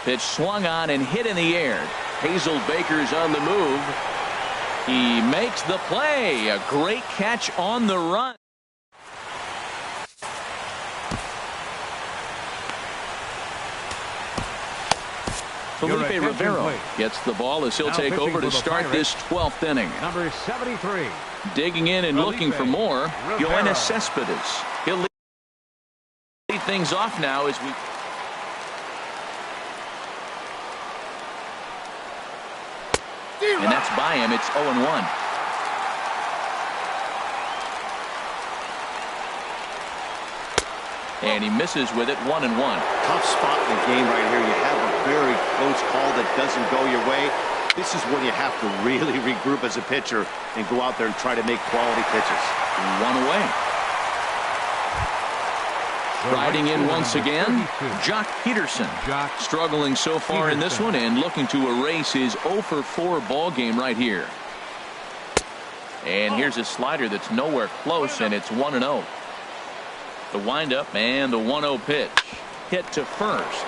Pitch swung on and hit in the air. Hazelbaker's on the move. He makes the play. A great catch on the run. Felipe Rivero gets the ball as he'll take over to start this 12th inning. Number 73. Digging in and looking for more, Yoenis Cespedes. He'll lead things off now as we... And that's by him. It's 0-1. And he misses with it, 1-1. Tough spot in the game right here. You have a very close call that doesn't go your way. This is when you have to really regroup as a pitcher and go out there and try to make quality pitches. 1 away. Riding in once again, Jock Peterson. Struggling so far in this one and looking to erase his 0-for-4 ball game right here. And here's a slider that's nowhere close, and it's 1-0. The windup and the 1-0 pitch. Hit to first.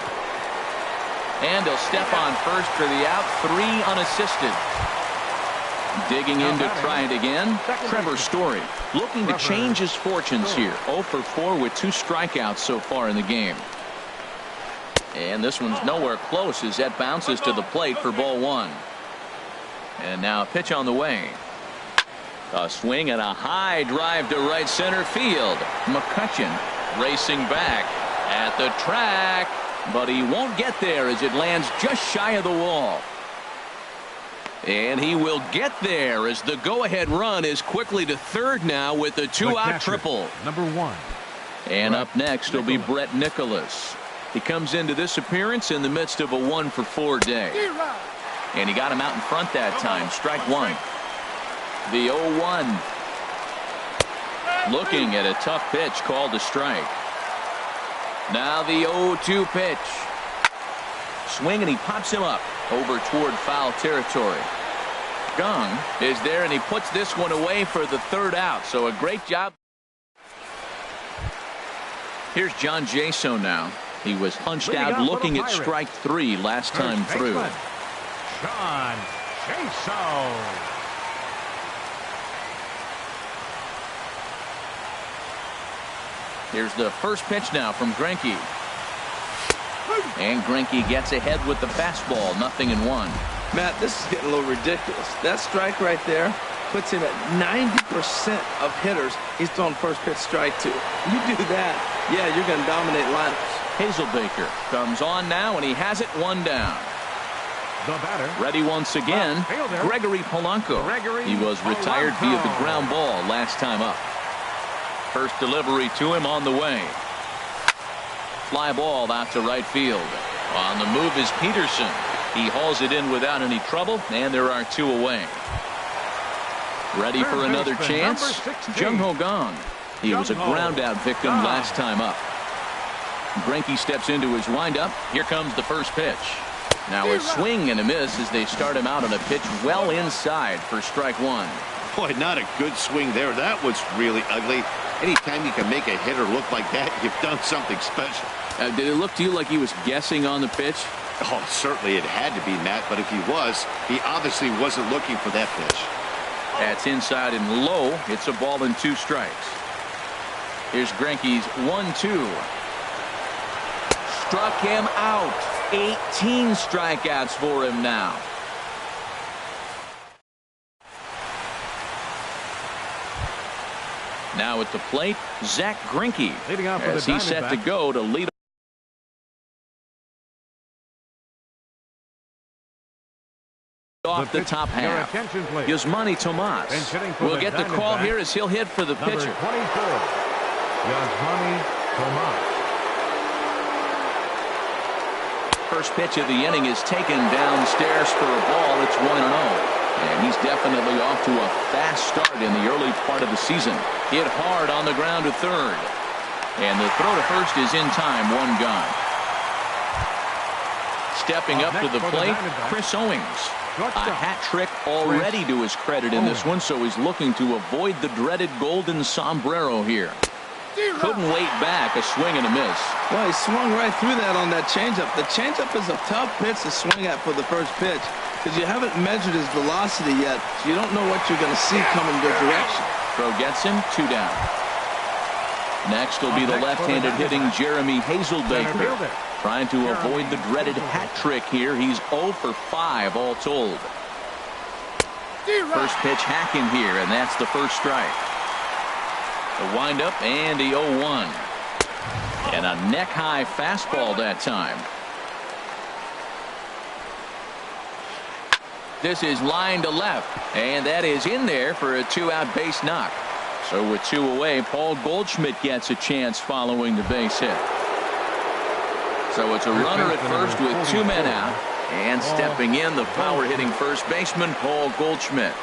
And he'll step on first for the out. 3 unassisted. Digging in to try it again. Trevor Story looking to change his fortunes here. 0-for-4 with 2 strikeouts so far in the game. And this one's nowhere close as that bounces to the plate for ball 1. And now a pitch on the way. A swing and a high drive to right center field. McCutcheon racing back at the track, but he won't get there as it lands just shy of the wall. And he will get there as the go-ahead run is quickly to third now with a 2-out triple. Number 1. And up next will be Brett Nicholas. He comes into this appearance in the midst of a 1-for-4 day. And he got him out in front that time. Strike 1. The 0-1. Looking at a tough pitch called a strike. Now the 0-2 pitch. Swing and he pops him up over toward foul territory. Gong is there and he puts this one away for the 3rd out. So a great job. Here's John Jaso now. He was punched out looking at strike 3 last time through. John Jaso. Here's the first pitch now from Greinke. And Greinke gets ahead with the fastball. 0-1. Matt, this is getting a little ridiculous. That strike right there puts him at 90% of hitters he's throwing first pitch strike to. You do that, yeah, you're going to dominate lineups. Hazelbaker comes on now, and he has it 1 down. The batter. Ready once again, Gregory Polanco. He was retired via the ground ball last time up. First delivery to him on the way. Fly ball out to right field. On the move is Peterson. He hauls it in without any trouble, and there are 2 away. Ready for another chance? Jung-Ho Gong. He was a ground out victim last time up. Greinke steps into his windup. Here comes the first pitch. Now a swing and a miss as they start him out on a pitch well inside for strike 1. Boy, not a good swing there. That was really ugly. Anytime you can make a hitter look like that, you've done something special. Did it look to you like he was guessing on the pitch? Oh, certainly it had to be, Matt, but if he was, he obviously wasn't looking for that pitch. That's inside and low. It's a ball and 2 strikes. Here's Greinke's 1-2. Struck him out. 18 strikeouts for him now. Now at the plate, Zach Greinke as he's set to go to lead off the top half. Yasmani Tomas will get the call here as he'll hit for the pitcher. Yasmani Tomas. First pitch of the inning is taken downstairs for a ball. It's 1-0. And he's definitely off to a fast start in the early part of the season. Hit hard on the ground to third. And the throw to first is in time. 1 gone. Stepping up to the plate, Chris Owings. A hat trick already to his credit in this one, so he's looking to avoid the dreaded golden sombrero here. Couldn't wait back. A swing and a miss. Well, he swung right through that on that changeup. The changeup is a tough pitch to swing at for the first pitch because you haven't measured his velocity yet, so you don't know what you're going to see coming your direction. Throw gets him. 2 down. Next will be the left-handed hitting Jeremy Hazelbaker, trying to avoid the dreaded hat trick here. He's 0 for 5 all told. First pitch hacking here, and that's the first strike. The windup and the 0-1. And a neck-high fastball that time. This is line to left, and that is in there for a 2-out base knock. So with 2 away, Paul Goldschmidt gets a chance following the base hit. So it's a runner at first with 2 men out, and stepping in, the power-hitting first baseman, Paul Goldschmidt.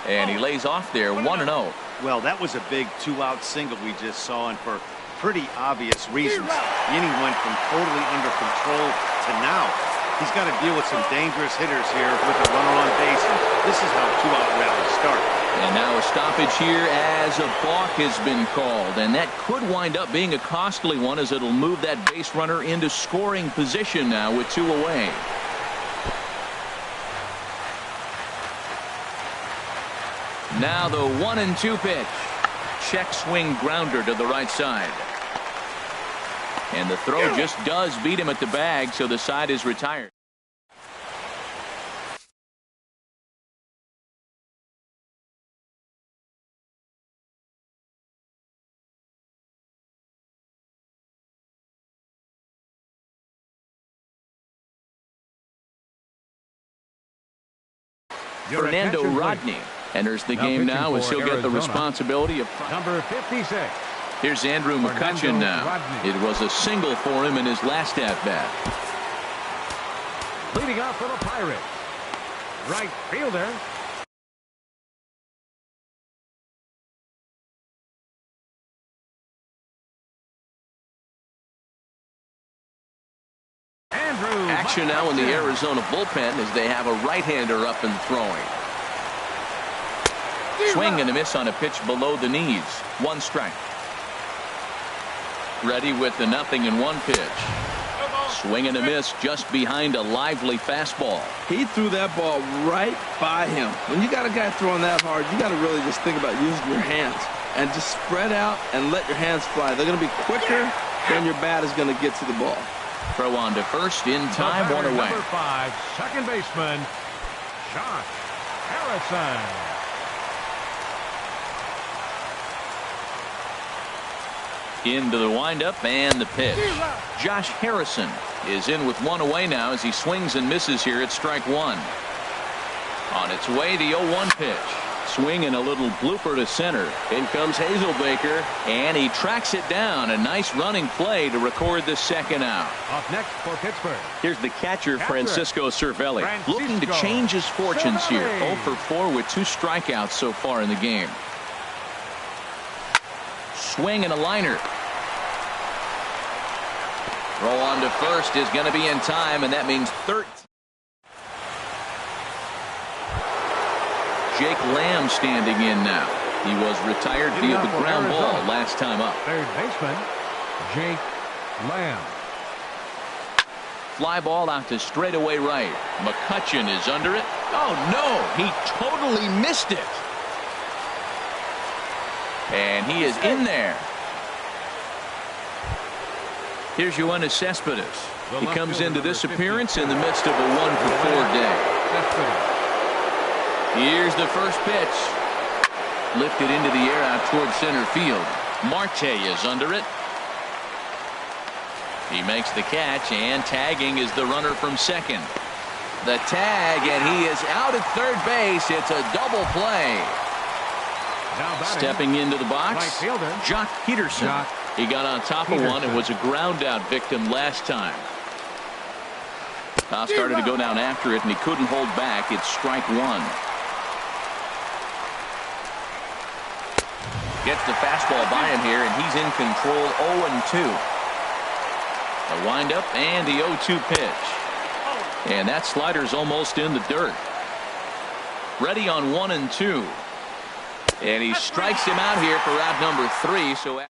And he lays off there, 1-0. Well, that was a big 2-out single we just saw, and for pretty obvious reasons. The inning went from totally under control to now. He's got to deal with some dangerous hitters here with a runner on base, and this is how 2-out rallies start. And now a stoppage here as a balk has been called, and that could wind up being a costly one as it'll move that base runner into scoring position now with 2 away. Now the 1-2 pitch. Check swing grounder to the right side. And the throw just does beat him at the bag, so the side is retired. Fernando Rodney enters the game now as he'll get the responsibility of number 56. Here's Andrew McCutchen now. It was a single for him in his last at-bat. Leading off for the Pirates, right fielder. Action now in the Arizona bullpen as they have a right-hander up and throwing. Swing and a miss on a pitch below the knees. 1 strike. Ready with the 0-1 pitch. Swing and a miss just behind a lively fastball. He threw that ball right by him. When you got a guy throwing that hard, you got to really just think about using your hands and just spread out and let your hands fly. They're going to be quicker than your bat is going to get to the ball. Throw on to first in time, 1 away. Number 5, second baseman, Josh Harrison. Into the windup and the pitch. Josh Harrison is in with 1 away now as he swings and misses here at strike 1. On its way, the 0-1 pitch. Swing and a little blooper to center. In comes Hazelbaker, and he tracks it down. A nice running play to record the second out. Up next for Pittsburgh. Here's the catcher, Francisco Cervelli, looking to change his fortunes here. 0 for 4 with 2 strikeouts so far in the game. Swing and a liner. Throw on to first is going to be in time, and that means 13. Jake Lamb standing in now. He was retired via the ground ball last time up. Third baseman, Jake Lamb. Fly ball out to straightaway right. McCutchen is under it. Oh, no, he totally missed it. And he is in there. Here's Yoenis Cespedes. He comes into this appearance in the midst of a 1 for 4 day. Here's the first pitch. Lifted into the air out towards center field. Marte is under it. He makes the catch, and tagging is the runner from second. The tag, and he is out at third base. It's a double play. Stepping into the box, Jock Peterson. He got on top of one and was a ground out victim last time. Now started to go down after it, and he couldn't hold back. It's strike 1. Gets the fastball by him here, and he's in control. 0-2. A windup and the 0-2 pitch. And that slider's almost in the dirt. Ready on 1-2. And he strikes him out here for out number 3. So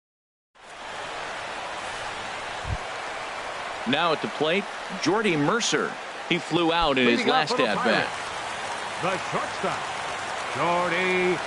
now at the plate, Jordy Mercer. He flew out in his last at bat. The shortstop, Jordy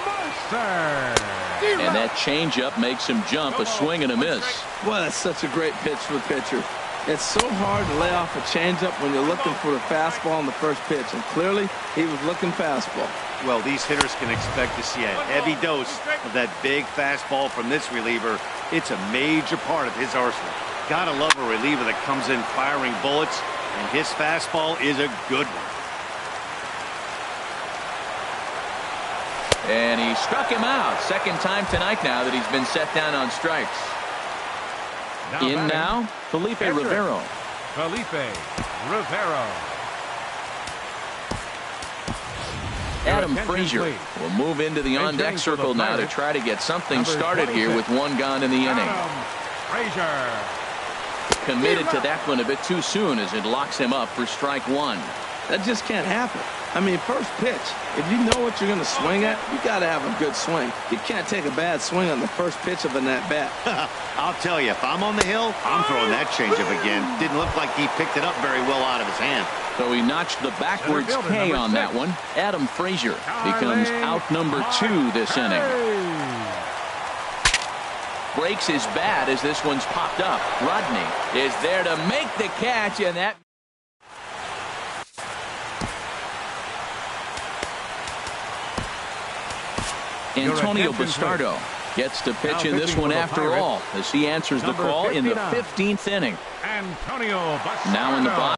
Monster. And that changeup makes him jump, a swing and a miss. Well, that's such a great pitch for the pitcher. It's so hard to lay off a changeup when you're looking for the fastball on the first pitch, and clearly he was looking fastball. Well, these hitters can expect to see a heavy dose of that big fastball from this reliever. It's a major part of his arsenal. Gotta love a reliever that comes in firing bullets, and his fastball is a good one. And he struck him out. Second time tonight now that he's been set down on strikes. Now, Felipe Rivero. Adam Frazier will move into the on-deck circle now to try to get something started here with one gone in the inning. Committed to that one a bit too soon as it locks him up for strike one. That just can't happen. I mean, first pitch, if you know what you're going to swing at, you got to have a good swing. You can't take a bad swing on the first pitch of an at-bat. I'll tell you, if I'm on the hill, I'm throwing that changeup again. Didn't look like he picked it up very well out of his hand. So he notched the backwards K on that one. Adam Frazier becomes out number 2 this inning. Breaks his bat as this one's popped up. Rodney is there to make the catch, and that Antonio Bastardo gets to pitch in this one after all as he answers the call in the 15th inning. Antonio Bastardo. Now in the box.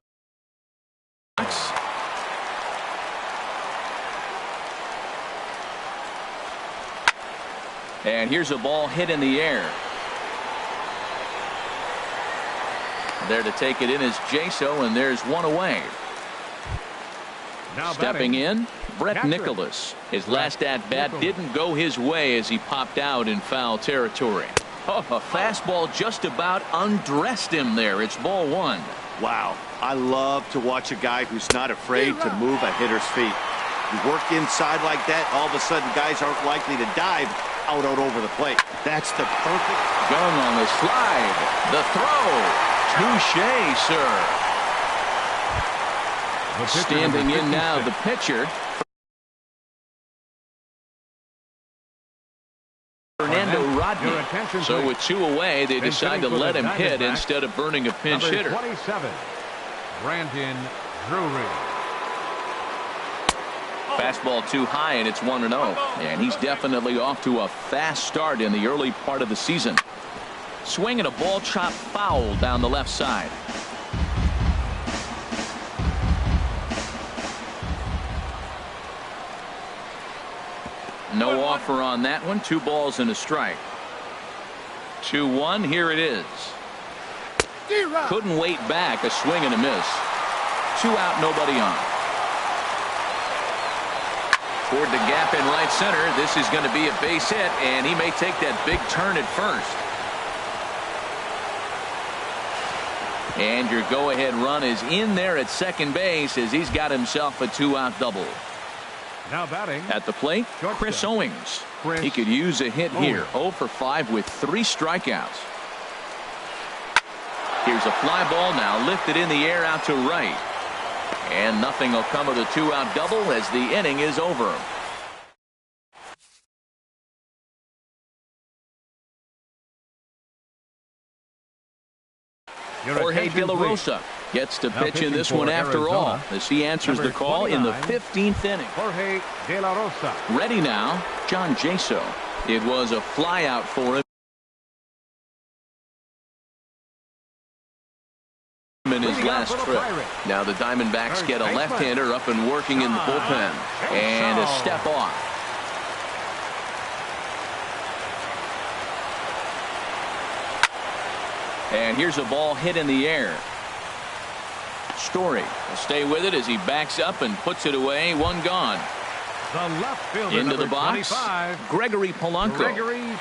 And here's a ball hit in the air. There to take it in is Jaso, and there's one away. Now stepping in, Brett Nicholas. His last at-bat didn't go his way as he popped out in foul territory. Oh, a fastball just about undressed him there. It's ball one. Wow, I love to watch a guy who's not afraid to move a hitter's feet. You work inside like that, all of a sudden guys aren't likely to dive out over the plate. That's the perfect gun on the slide. The throw. Touché, sir. Standing in now, the pitcher, Fernando Rodney. So with 2 away, they decide to let him hit instead of burning a pinch hitter. 27, Brandon Drury. Fastball too high, and it's 1-0. And he's definitely off to a fast start in the early part of the season. Swing and a ball chopped foul down the left side. No offer on that one. 2 balls and a strike. 2-1. Here it is. Couldn't wait back. A swing and a miss. 2 out, nobody on. Toward the gap in right center. This is going to be a base hit, and he may take that big turn at first. And your go-ahead run is in there at second base as he's got himself a 2-out double. Now batting at the plate, Chris Owings. He could use a hit here. 0 for 5 with 3 strikeouts. Here's a fly ball now lifted in the air out to right. And nothing will come of the 2-out double as the inning is over. Jorge De La Rosa gets to pitch in this one after all as he answers the call in the 15th inning. Jorge De La Rosa. Ready now, John Jaso. It was a fly out for him in his last trip. Now the Diamondbacks get a left-hander up and working in the bullpen. And a step off. And here's a ball hit in the air. Story will stay with it as he backs up and puts it away. 1 gone. The left fielder, into the box, Gregory Polanco.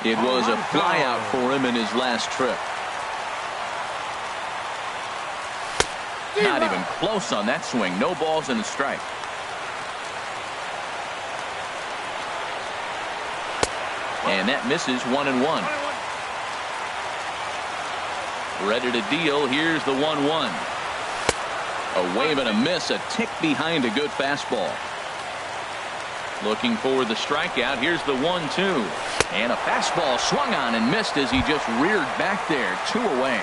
It was a fly out for him in his last trip. Not even close on that swing. No balls and a strike. And that misses. 1-1. Ready to deal. Here's the 1-1. A wave and a miss, a tick behind a good fastball. Looking for the strikeout. Here's the 1-2. And a fastball swung on and missed as he just reared back there. 2 away.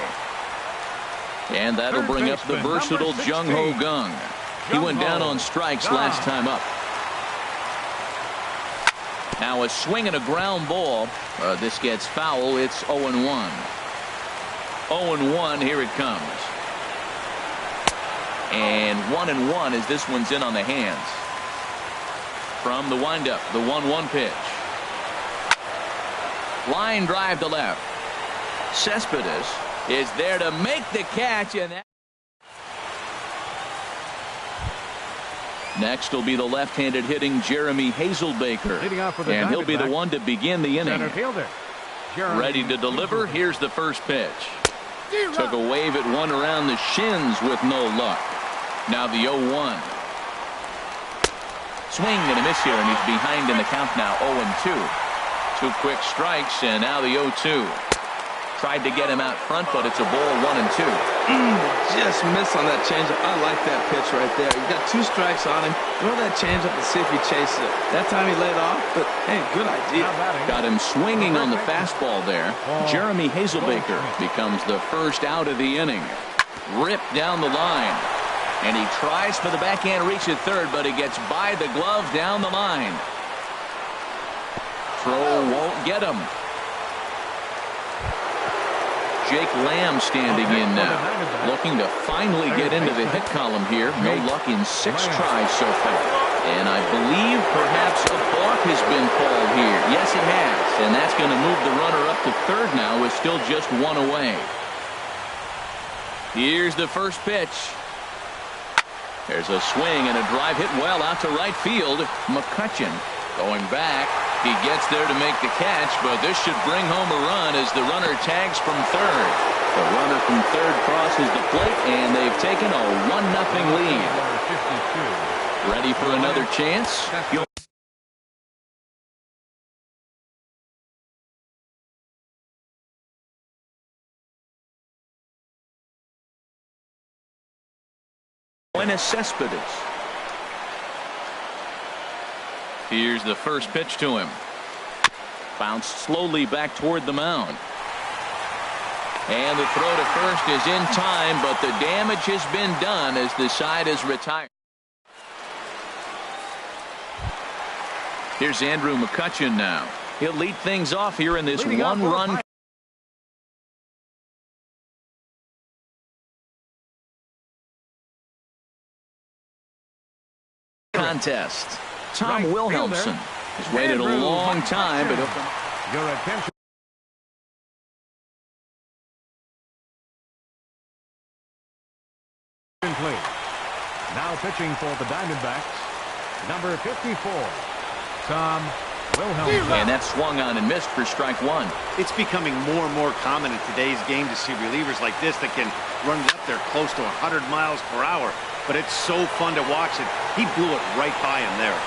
And that'll bring up the versatile Jung Ho Kang. He went down on strikes last time up. Now a swing and a ground ball. This gets foul. It's 0-1. 0-1. Here it comes. And 1-1 as this one's in on the hands. From the windup, the 1-1 pitch. Line drive to left. Cespedes is there to make the catch, and that next will be the left-handed hitting Jeremy Hazelbaker, and he'll be the one to begin the inning. Ready to deliver. Here's the first pitch. Took a wave at one around the shins with no luck. Now the 0-1. Swing and a miss here, and he's behind in the count now. 0-2. 2 quick strikes, and now the 0-2. Tried to get him out front, but it's a ball. 1-2. Just missed on that changeup. I like that pitch right there. You got 2 strikes on him. Throw that changeup and see if he chases it. That time he laid off, but hey, good idea. Got him swinging on the fastball there. Jeremy Hazelbaker becomes the first out of the inning. Ripped down the line. And he tries for the backhand reach at third, but he gets by the glove down the line. Throw won't get him. Jake Lamb standing in now, looking to finally get into the hit column here. No luck in 6 tries so far. And I believe perhaps a balk has been called here. Yes, it has. And that's going to move the runner up to third now with still just 1 away. Here's the first pitch. There's a swing and a drive hit well out to right field. McCutchen going back. He gets there to make the catch, but this should bring home a run as the runner tags from third. The runner from third crosses the plate, and they've taken a 1-0 lead. Ready for another chance? Cespedes. Here's the first pitch to him. Bounced slowly back toward the mound. And the throw to first is in time, but the damage has been done as the side is retired. Here's Andrew McCutchen now. He'll lead things off here in this 1-run contest. Tom Wilhelmsen has waited a long time, but your attention. Now pitching for the Diamondbacks, number 54, Tom Wilhelmsen. And that swung on and missed for strike 1. It's becoming more and more common in today's game to see relievers like this that can run it up there close to 100 miles per hour. But it's so fun to watch it. He blew it right by him there.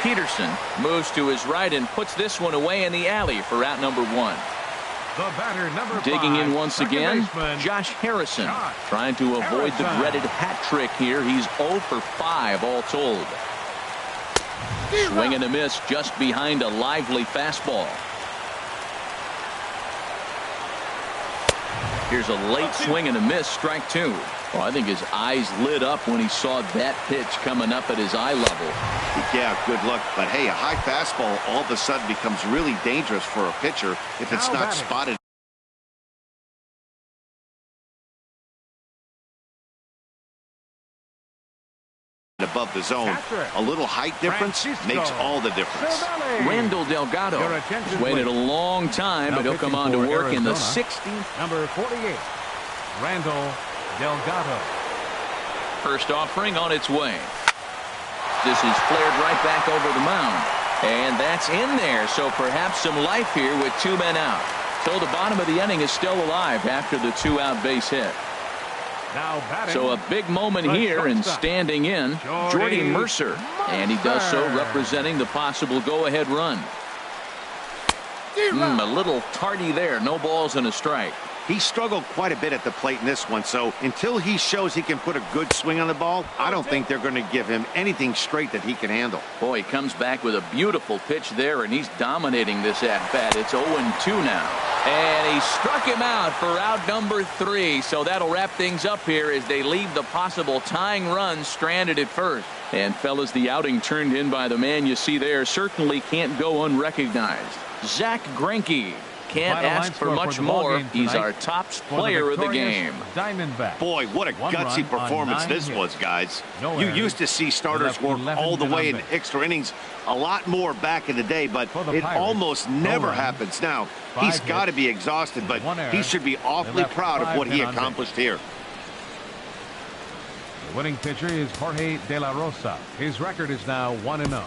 Peterson moves to his right and puts this one away in the alley for out number 1. The batter, number 5, digging in once again, baseman, Josh Harrison, trying to avoid the dreaded hat trick here. He's 0 for 5 all told. Swing and a miss just behind a lively fastball. Here's a late swing and a miss, strike 2. Well, I think his eyes lit up when he saw that pitch coming up at his eye level. Yeah, good luck. But hey, a high fastball all of a sudden becomes really dangerous for a pitcher if it's not spotted above the zone. A little height difference makes all the difference. Randall Delgado has waited a long time, but he'll come on to work in the 60th. Number 48, Randall Delgado. First offering on its way. This is flared right back over the mound. And that's in there, so perhaps some life here with 2 men out. So the bottom of the inning is still alive after the 2-out base hit. So a big moment here, and standing in, Jordy Mercer. And he does so representing the possible go-ahead run. A little tardy there. No balls and a strike. He struggled quite a bit at the plate in this one, so until he shows he can put a good swing on the ball, I don't think they're going to give him anything straight that he can handle. Boy, he comes back with a beautiful pitch there, and he's dominating this at-bat. It's 0-2 now. And he struck him out for out number 3, so that'll wrap things up here as they leave the possible tying run stranded at first. And, fellas, the outing turned in by the man you see there certainly can't go unrecognized. Zach Greinke. Can't ask for much more. He's our top player of the game. Boy, what a gutsy performance this was, guys. You used to see starters work all the way into extra innings a lot more back in the day, but it almost never happens now. He's got to be exhausted, but he should be awfully proud of what he accomplished here. The winning pitcher is Jorge De La Rosa. His record is now 1-0.